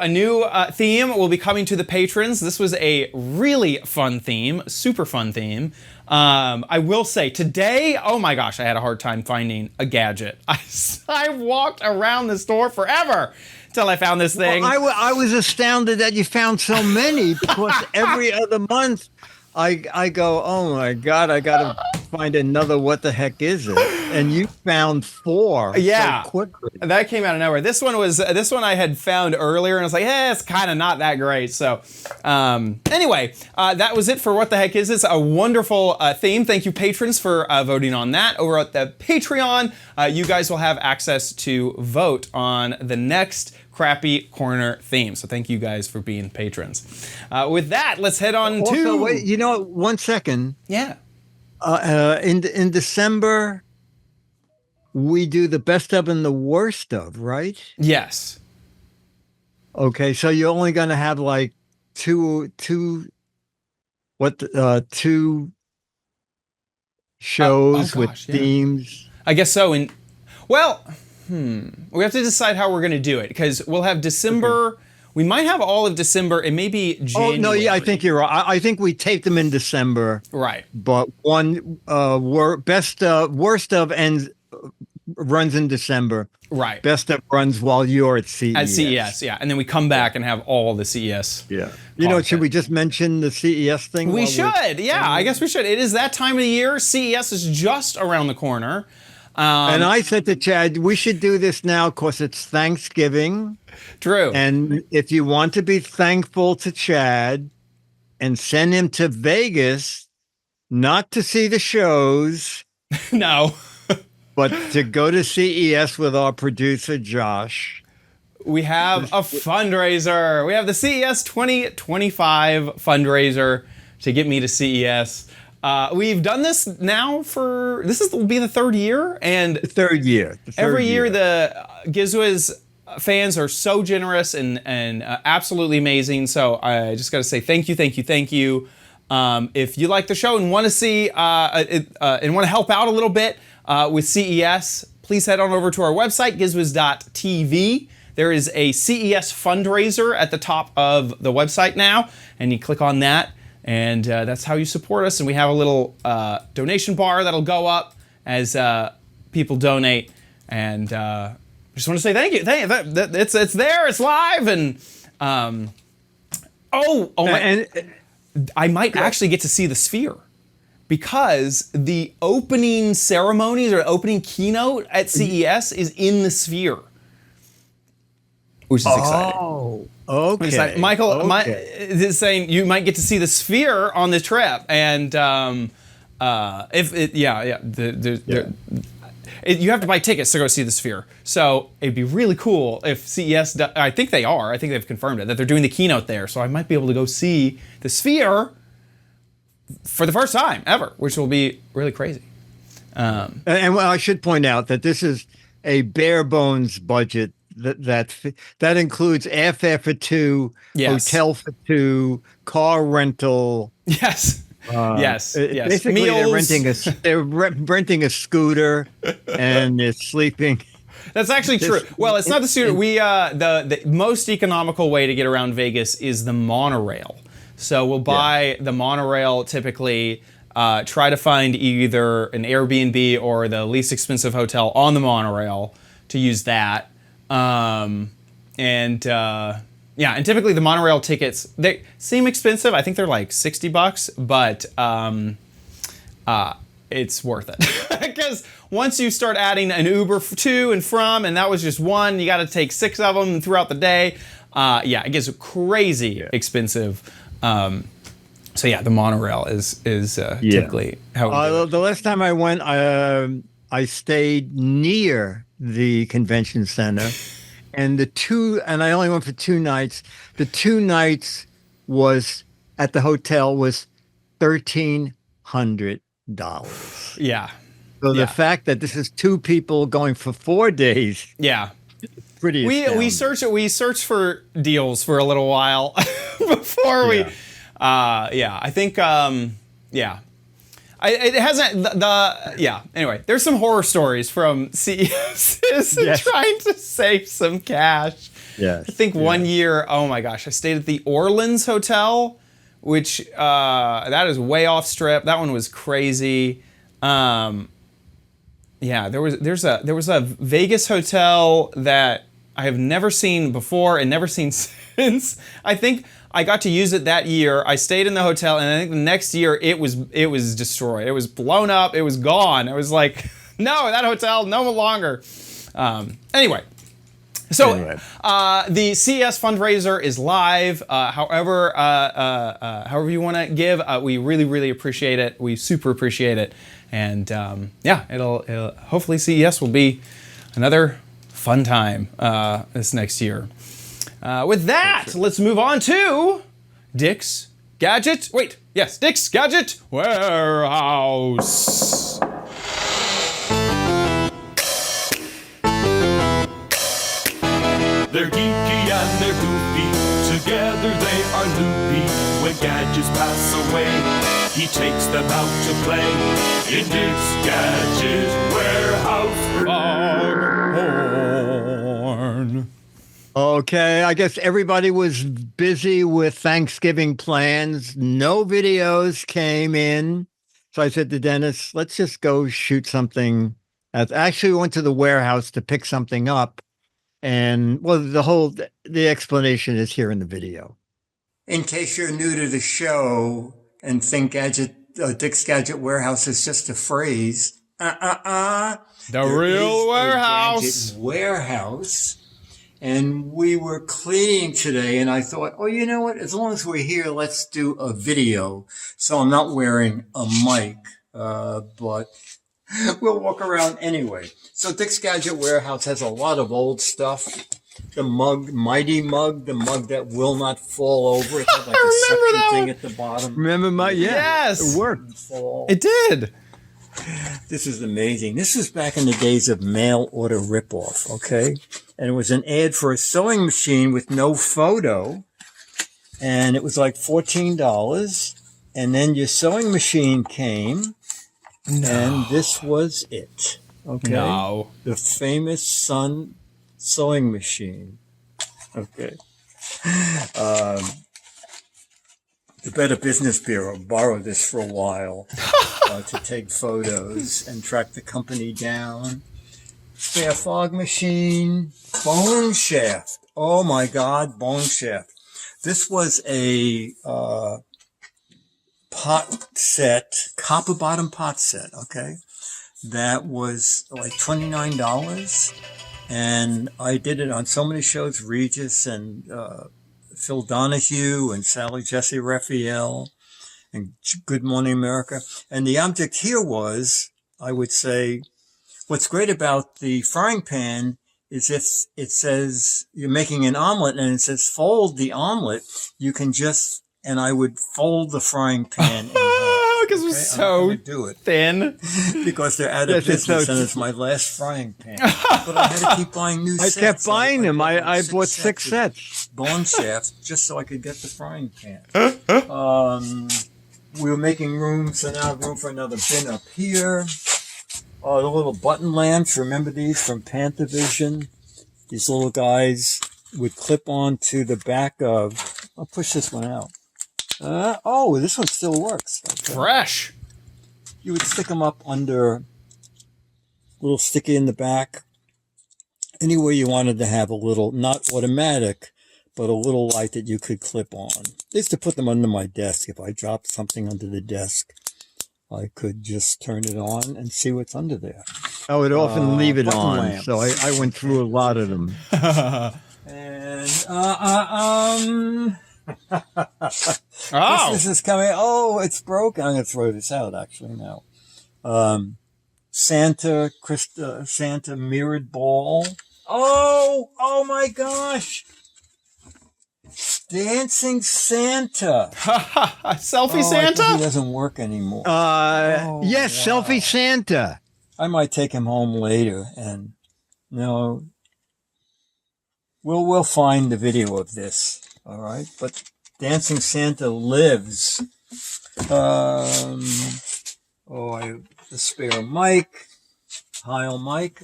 theme will be coming to the patrons. This was a really fun theme, super fun theme. I will say today, oh my gosh, I had a hard time finding a gadget. I walked around the store forever till I found this thing. Well, I was astounded that you found so many because every other month I go, oh my God, I got to find another What the Heck Is It? And you found 4 so quickly. That came out of nowhere. This one I had found earlier and I was like, it's kind of not that great. So anyway, that was it for What the Heck Is It? It's a wonderful theme. Thank you patrons for voting on that. Over at the Patreon, you guys will have access to vote on the next crappy corner theme. So thank you guys for being patrons. With that, let's head on to... Wait, you know what? 1 second. Yeah. In December, we do the best of and the worst of, right? Yes. Okay, so you're only going to have like two shows with themes. I guess so. We have to decide how we're going to do it because we'll have December. Okay. We might have all of December and maybe January. Oh, no, yeah, I think you're right. I think we taped them in December. Right. But one worst of ends runs in December. Right. Best of runs while you're at CES. At CES, yeah. And then we come back and have all the CES. Yeah. You know, should we just mention the CES thing? We should. Yeah, I guess we should. It is that time of the year. CES is just around the corner. And I said to Chad, we should do this now because it's Thanksgiving. True. And if you want to be thankful to Chad and send him to Vegas, not to see the shows. No. But to go to CES with our producer, Josh. We have a fundraiser. We have the CES 2025 fundraiser to get me to CES. We've done this now will be the third year. And third year. Every year the Giz Wiz fans are so generous and absolutely amazing. So I just got to say thank you. If you like the show and want to see and want to help out a little bit with CES, please head on over to our website, gizwiz.tv. There is a CES fundraiser at the top of the website now, and you click on that. And that's how you support us. And we have a little donation bar that'll go up as people donate. And just want to say thank you. It's there. It's live. And I might actually get to see the Sphere because the opening ceremonies or opening keynote at CES is in the Sphere, which is exciting. Oh. Okay. Michael is saying you might get to see the Sphere on the trip, and you have to buy tickets to go see the Sphere. So it'd be really cool if CES. I think they are. I think they've confirmed it that they're doing the keynote there. So I might be able to go see the Sphere for the first time ever, which will be really crazy. And I should point out that this is a bare bones budget that includes airfare for two, Yes. hotel for two, car rental. Yes. Yes. Basically, Meals. they're renting a scooter, and they're sleeping. That's actually true. Well, it's not the scooter. We the most economical way to get around Vegas is the monorail. So we'll buy the monorail typically. Try to find either an Airbnb or the least expensive hotel on the monorail to use that. And typically the monorail tickets, they seem expensive. I think they're like $60, but it's worth it. Because once you start adding an Uber to and from, and that was just one, you got to take 6 of them throughout the day. It gets crazy expensive. So yeah, the monorail is typically how we do it. The last time I went, I stayed near the convention center, and I only went for 2 nights. The 2 nights was at the hotel was $1,300. Yeah. So the fact that this is 2 people going for 4 days. Yeah. Pretty. We searched for deals for a little while before we. I think. It hasn't Anyway, there's some horror stories from CESs trying to save some cash. Yes. I think one year, oh my gosh, I stayed at the Orleans Hotel, which that is way off strip. That one was crazy. There was a Vegas hotel that I have never seen before and never seen since. I think I got to use it that year. I stayed in the hotel, and I think the next year it was destroyed. It was blown up. It was gone. It was like, no, that hotel no longer. Anyway. The CES fundraiser is live. However you want to give, we really, really appreciate it. We super appreciate it. And it'll hopefully CES will be another fun time this next year. With that, let's move on to Dick's Gadget. Dick's Gadget Warehouse. They're geeky and they're goofy, together they are loopy. When gadgets pass away, he takes them out to play in Dick's Gadget Warehouse. Foghorn. Okay, I guess everybody was busy with Thanksgiving plans. No videos came in. So I said to Dennis, let's just go shoot something. Actually, we went to the warehouse to pick something up. And, well, the explanation is here in the video. In case you're new to the show and think Dick's Gadget Warehouse is just a phrase, The There real is a warehouse. Gadget warehouse. And we were cleaning today, and I thought, oh, you know what? As long as we're here, let's do a video. So I'm not wearing a mic, but we'll walk around anyway. So Dick's Gadget Warehouse has a lot of old stuff. The mug, Mighty Mug, the mug that will not fall over. It had like a suction thing at the bottom. Remember Yes. it worked. It did. This is amazing. This was back in the days of mail order ripoff, okay? And it was an ad for a sewing machine with no photo. And it was like $14. And then your sewing machine came. And this was it. Okay. No. The famous Sun sewing machine. Okay. The Better Business Bureau borrowed this for a while to take photos and track the company down. Spare fog machine, bone shaft. Oh my God, bone shaft. This was a pot set, copper bottom pot set, okay? That was like $29. And I did it on so many shows, Regis and Phil Donahue and Sally Jesse Raphael and Good Morning America. And the object here was, I would say, what's great about the frying pan is if it says you're making an omelet and it says fold the omelet, you can just, and I would fold the frying pan in half. This was Okay, I'm so not gonna do it thin. because they're out of Yes, it's business so- and it's my last frying pan. But I had to keep buying new I sets. kept buying them. I bought 6 of sets. bone shafts just so I could get the frying pan. We were making room, so now I have room for another bin up here. The little button lamps, remember these from Pantavision? These little guys would clip on to the back of, I'll push this one out. This one still works. Okay. Fresh. You would stick them up under a little sticky in the back. Anywhere you wanted to have a little, not automatic, but a little light that you could clip on. I used to put them under my desk. If I dropped something under the desk, I could just turn it on and see what's under there. I would often leave it button on, lamps. so I went through a lot of them. And, Oh, This is coming. Oh, it's broken. I'm going to throw this out actually now. Santa mirrored ball. Oh my gosh. Dancing Santa. selfie He Santa? doesn't work anymore. Yes, wow. Selfie Santa. I might take him home later and we'll find the video of this. All right. But Dancing Santa lives. The spare mic. Heil mic.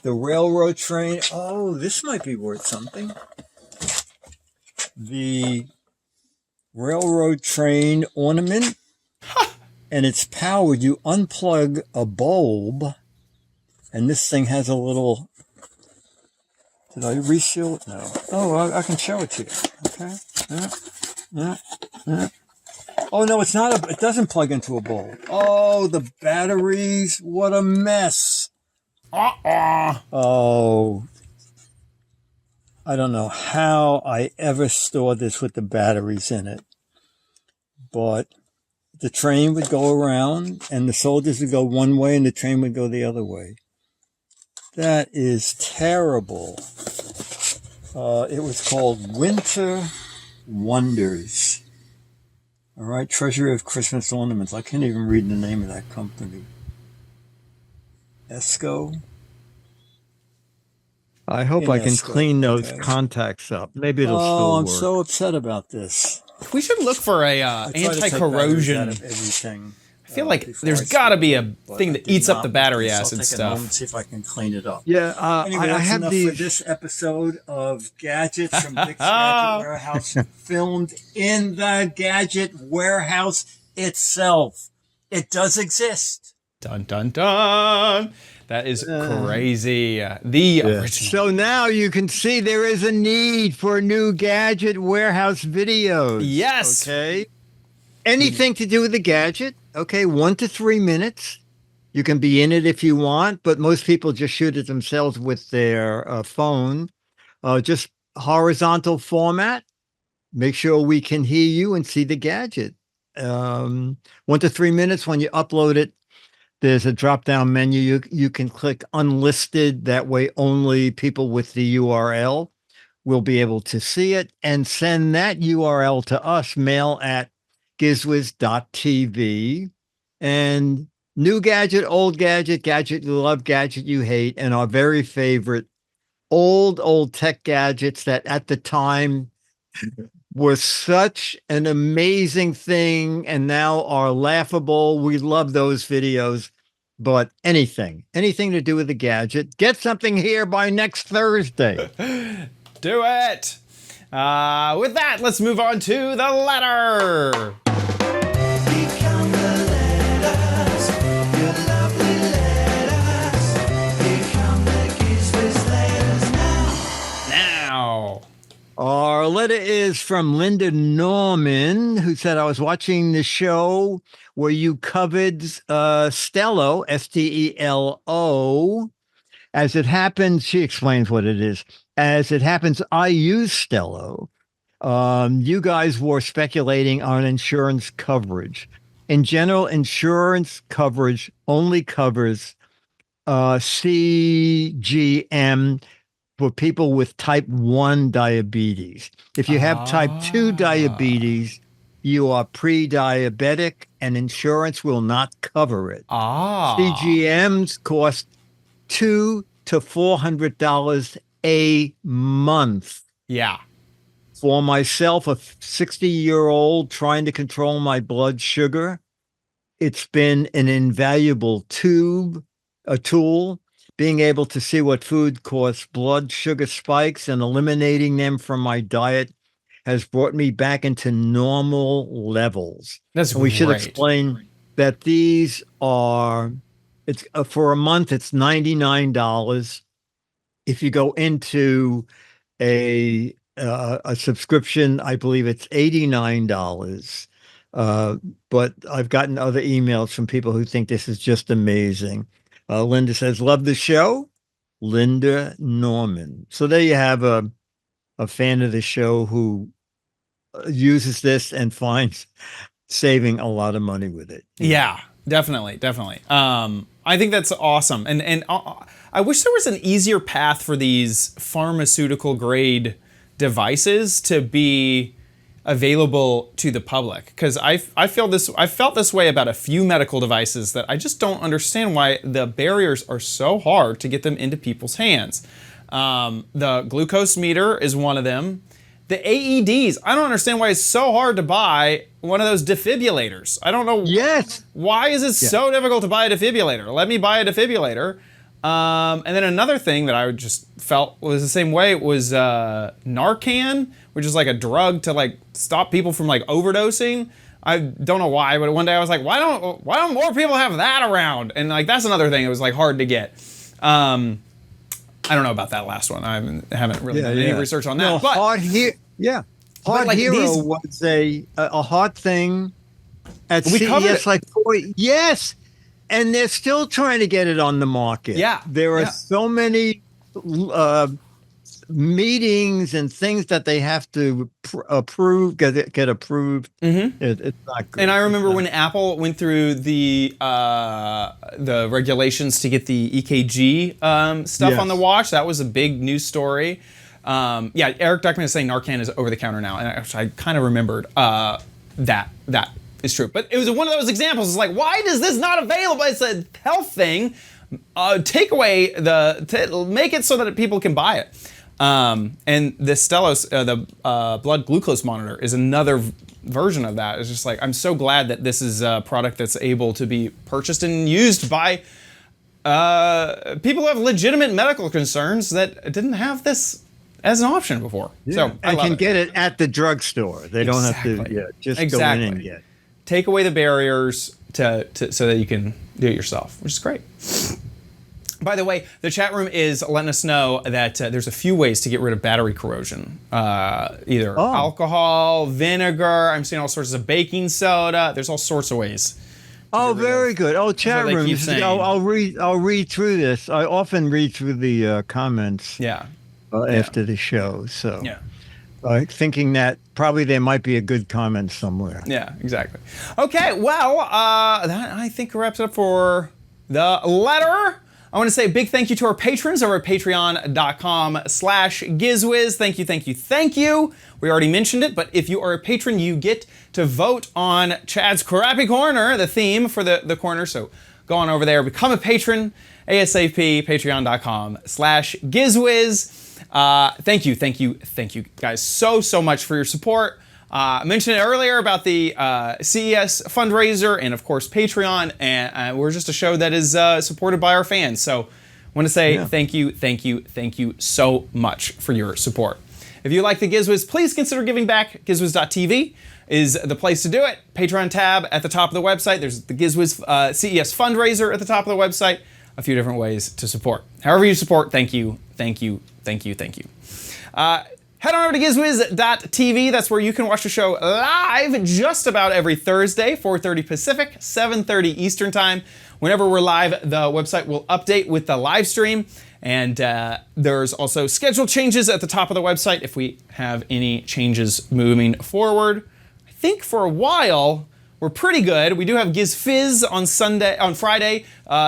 The railroad train. Oh, this might be worth something. The railroad train ornament. And it's powered. You unplug a bulb, and this thing has a little. Did I reseal it? No. Oh, I can show it to you. Okay. Yeah. Oh no, it's not. It doesn't plug into a bulb. Oh, the batteries! What a mess. Oh, I don't know how I ever stored this with the batteries in it, but the train would go around and the soldiers would go one way and the train would go the other way. That is terrible. It was called Winter Wonders. All right, Treasury of Christmas Ornaments. I can't even read the name of that company. Esco. I hope I can Esco, clean those okay. contacts up. Maybe it'll Oh, still I'm work. so upset about this. We should look for a I try to take batteries out anti-corrosion. of everything. I feel like before there's I got to start, be a but thing I that did eats up not the with battery this. I'll acid take it home and stuff. see if I can clean it up. Yeah, Anyway, I that's have enough these. for this episode of Gadgets from Dick's Gadget Warehouse, filmed in the Gadget Warehouse itself. It does exist. Dun dun dun. That is crazy. The original. So now you can see there is a need for new Gadget Warehouse videos. Yes. Okay. Anything to do with the gadget. Okay. 1 to 3 minutes. You can be in it if you want, but most people just shoot it themselves with their phone. Just horizontal format. Make sure we can hear you and see the gadget. 1 to 3 minutes. When you upload it, there's a drop-down menu. You can click unlisted. That way only people with the URL will be able to see it, and send that URL to us, mail at gizwiz.tv. And new gadget, old gadget, gadget you love, gadget you hate, and our very favorite old tech gadgets that at the time were such an amazing thing and now are laughable. We love those videos. But anything to do with the gadget, get something here by next Thursday. Do it. With that, let's move on to the letter. Become the letters, your lovely letters. Become the Giz Wiz letters now. Our letter is from Linda Norman, who said, I was watching the show where you covered Stello, Stelo. As it happens, she explains what it is. As it happens, I use Stello. You guys were speculating on insurance coverage. In general, insurance coverage only covers CGM for people with type 1 diabetes. If you have type 2 diabetes, you are pre-diabetic and insurance will not cover it. CGMs cost $200 to $400 a month. Yeah. For myself, a 60-year-old trying to control my blood sugar, it's been an invaluable tool, being able to see what food causes blood sugar spikes and eliminating them from my diet has brought me back into normal levels. That's and we should great. explain that these are, it's for a month, it's $99. If you go into a subscription, I believe it's $89. But I've gotten other emails from people who think this is just amazing. Linda says, love the show. Linda Norman. So there you have a fan of the show who uses this and finds saving a lot of money with it. Yeah, definitely. I think that's awesome. And I wish there was an easier path for these pharmaceutical grade devices to be available to the public, because I felt this way about a few medical devices that I just don't understand why the barriers are so hard to get them into people's hands. The glucose meter is one of them. The AEDs, I don't understand why it's so hard to buy one of those defibrillators. I don't know. Yes. Why is it so difficult to buy a defibrillator? Let me buy a defibrillator. And then another thing that I just felt was the same way was Narcan, which is like a drug to like stop people from like overdosing. I don't know why, but one day I was like, why don't more people have that around? And like that's another thing. It was like hard to get. I don't know about that last one. I haven't really done any research on that. No, but Hard like Hero these- was a hot thing at We covered CES it. like 40. Yes. And they're still trying to get it on the market. Yeah, There are yeah. so many meetings and things that they have to approve, get approved. It's not good. And I remember when Apple went through the regulations to get the EKG stuff Yes. on the watch. That was a big news story. Eric Duckman is saying Narcan is over the counter now, and I kind of remembered that is true. But it was one of those examples. It's like, why is this not available? It's a health thing. Take away make it so that people can buy it. And the Stellos, the blood glucose monitor, is another version of that. It's just like, I'm so glad that this is a product that's able to be purchased and used by people who have legitimate medical concerns that didn't have this as an option before. So I and love can it. get it at the drugstore. They don't have Exactly. to just Exactly. go in and get it. Take away the barriers so that you can do it yourself, which is great. By the way, the chat room is letting us know that there's a few ways to get rid of battery corrosion. Either alcohol, vinegar. I'm seeing all sorts of baking soda. There's all sorts of ways. Oh, very good. Oh, chat what they room. keep saying. I'll read through this. I often read through the comments Yeah. after the show. So Yeah. thinking that probably there might be a good comment somewhere. Yeah, exactly. Okay, well, that I think wraps it up for the letter. I want to say a big thank you to our patrons over at patreon.com/GizWiz. Thank you. We already mentioned it, but if you are a patron, you get to vote on Chad's Crappy Corner, the theme for the corner. So go on over there, become a patron, ASAP, patreon.com/GizWiz. Thank you guys so much for your support. I mentioned it earlier about the CES fundraiser and of course Patreon, and we're just a show that is supported by our fans. So I want to say thank you so much for your support. If you like the Giz Wiz, please consider giving back. GizWiz.tv is the place to do it. Patreon tab at the top of the website. There's the Giz Wiz CES fundraiser at the top of the website. A few different ways to support. However you support, thank you. Head on over to GizWiz.tv. That's where you can watch the show live just about every Thursday, 4:30 Pacific, 7:30 Eastern Time. Whenever we're live, the website will update with the live stream. And there's also schedule changes at the top of the website if we have any changes moving forward. I think for a while, we're pretty good. We do have Giz Fizz on Friday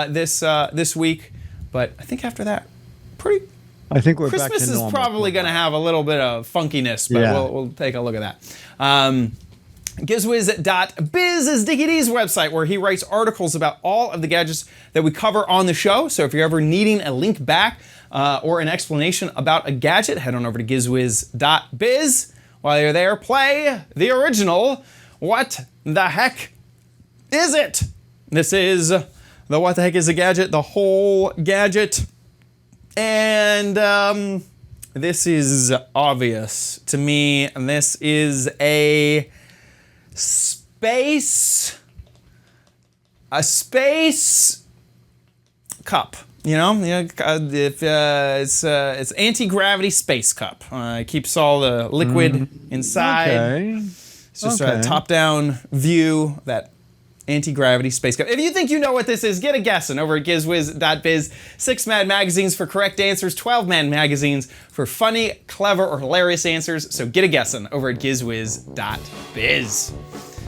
this week. But I think after that, I think we're back Christmas to is normal. probably going to have a little bit of funkiness, but Yeah. we'll take a look at that. GizWiz.biz is Dickie D's website, where he writes articles about all of the gadgets that we cover on the show. So if you're ever needing a link back or an explanation about a gadget, head on over to GizWiz.biz. While you're there, play the original What the Heck Is It? This is the What the Heck Is a Gadget, the whole gadget. And this is obvious to me. And this is a space cup. It's anti-gravity space cup. It keeps all the liquid inside. Okay. It's just a top-down view, that anti-gravity space cup. If you think you know what this is, get a guessing over at GizWiz.biz. 6 Mad magazines for correct answers, 12 Mad magazines for funny, clever, or hilarious answers. So get a guessing over at GizWiz.biz.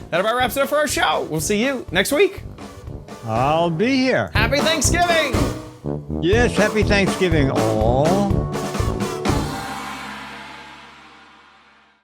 That about wraps it up for our show. We'll see you next week. I'll be here. Happy Thanksgiving! Yes, happy Thanksgiving all.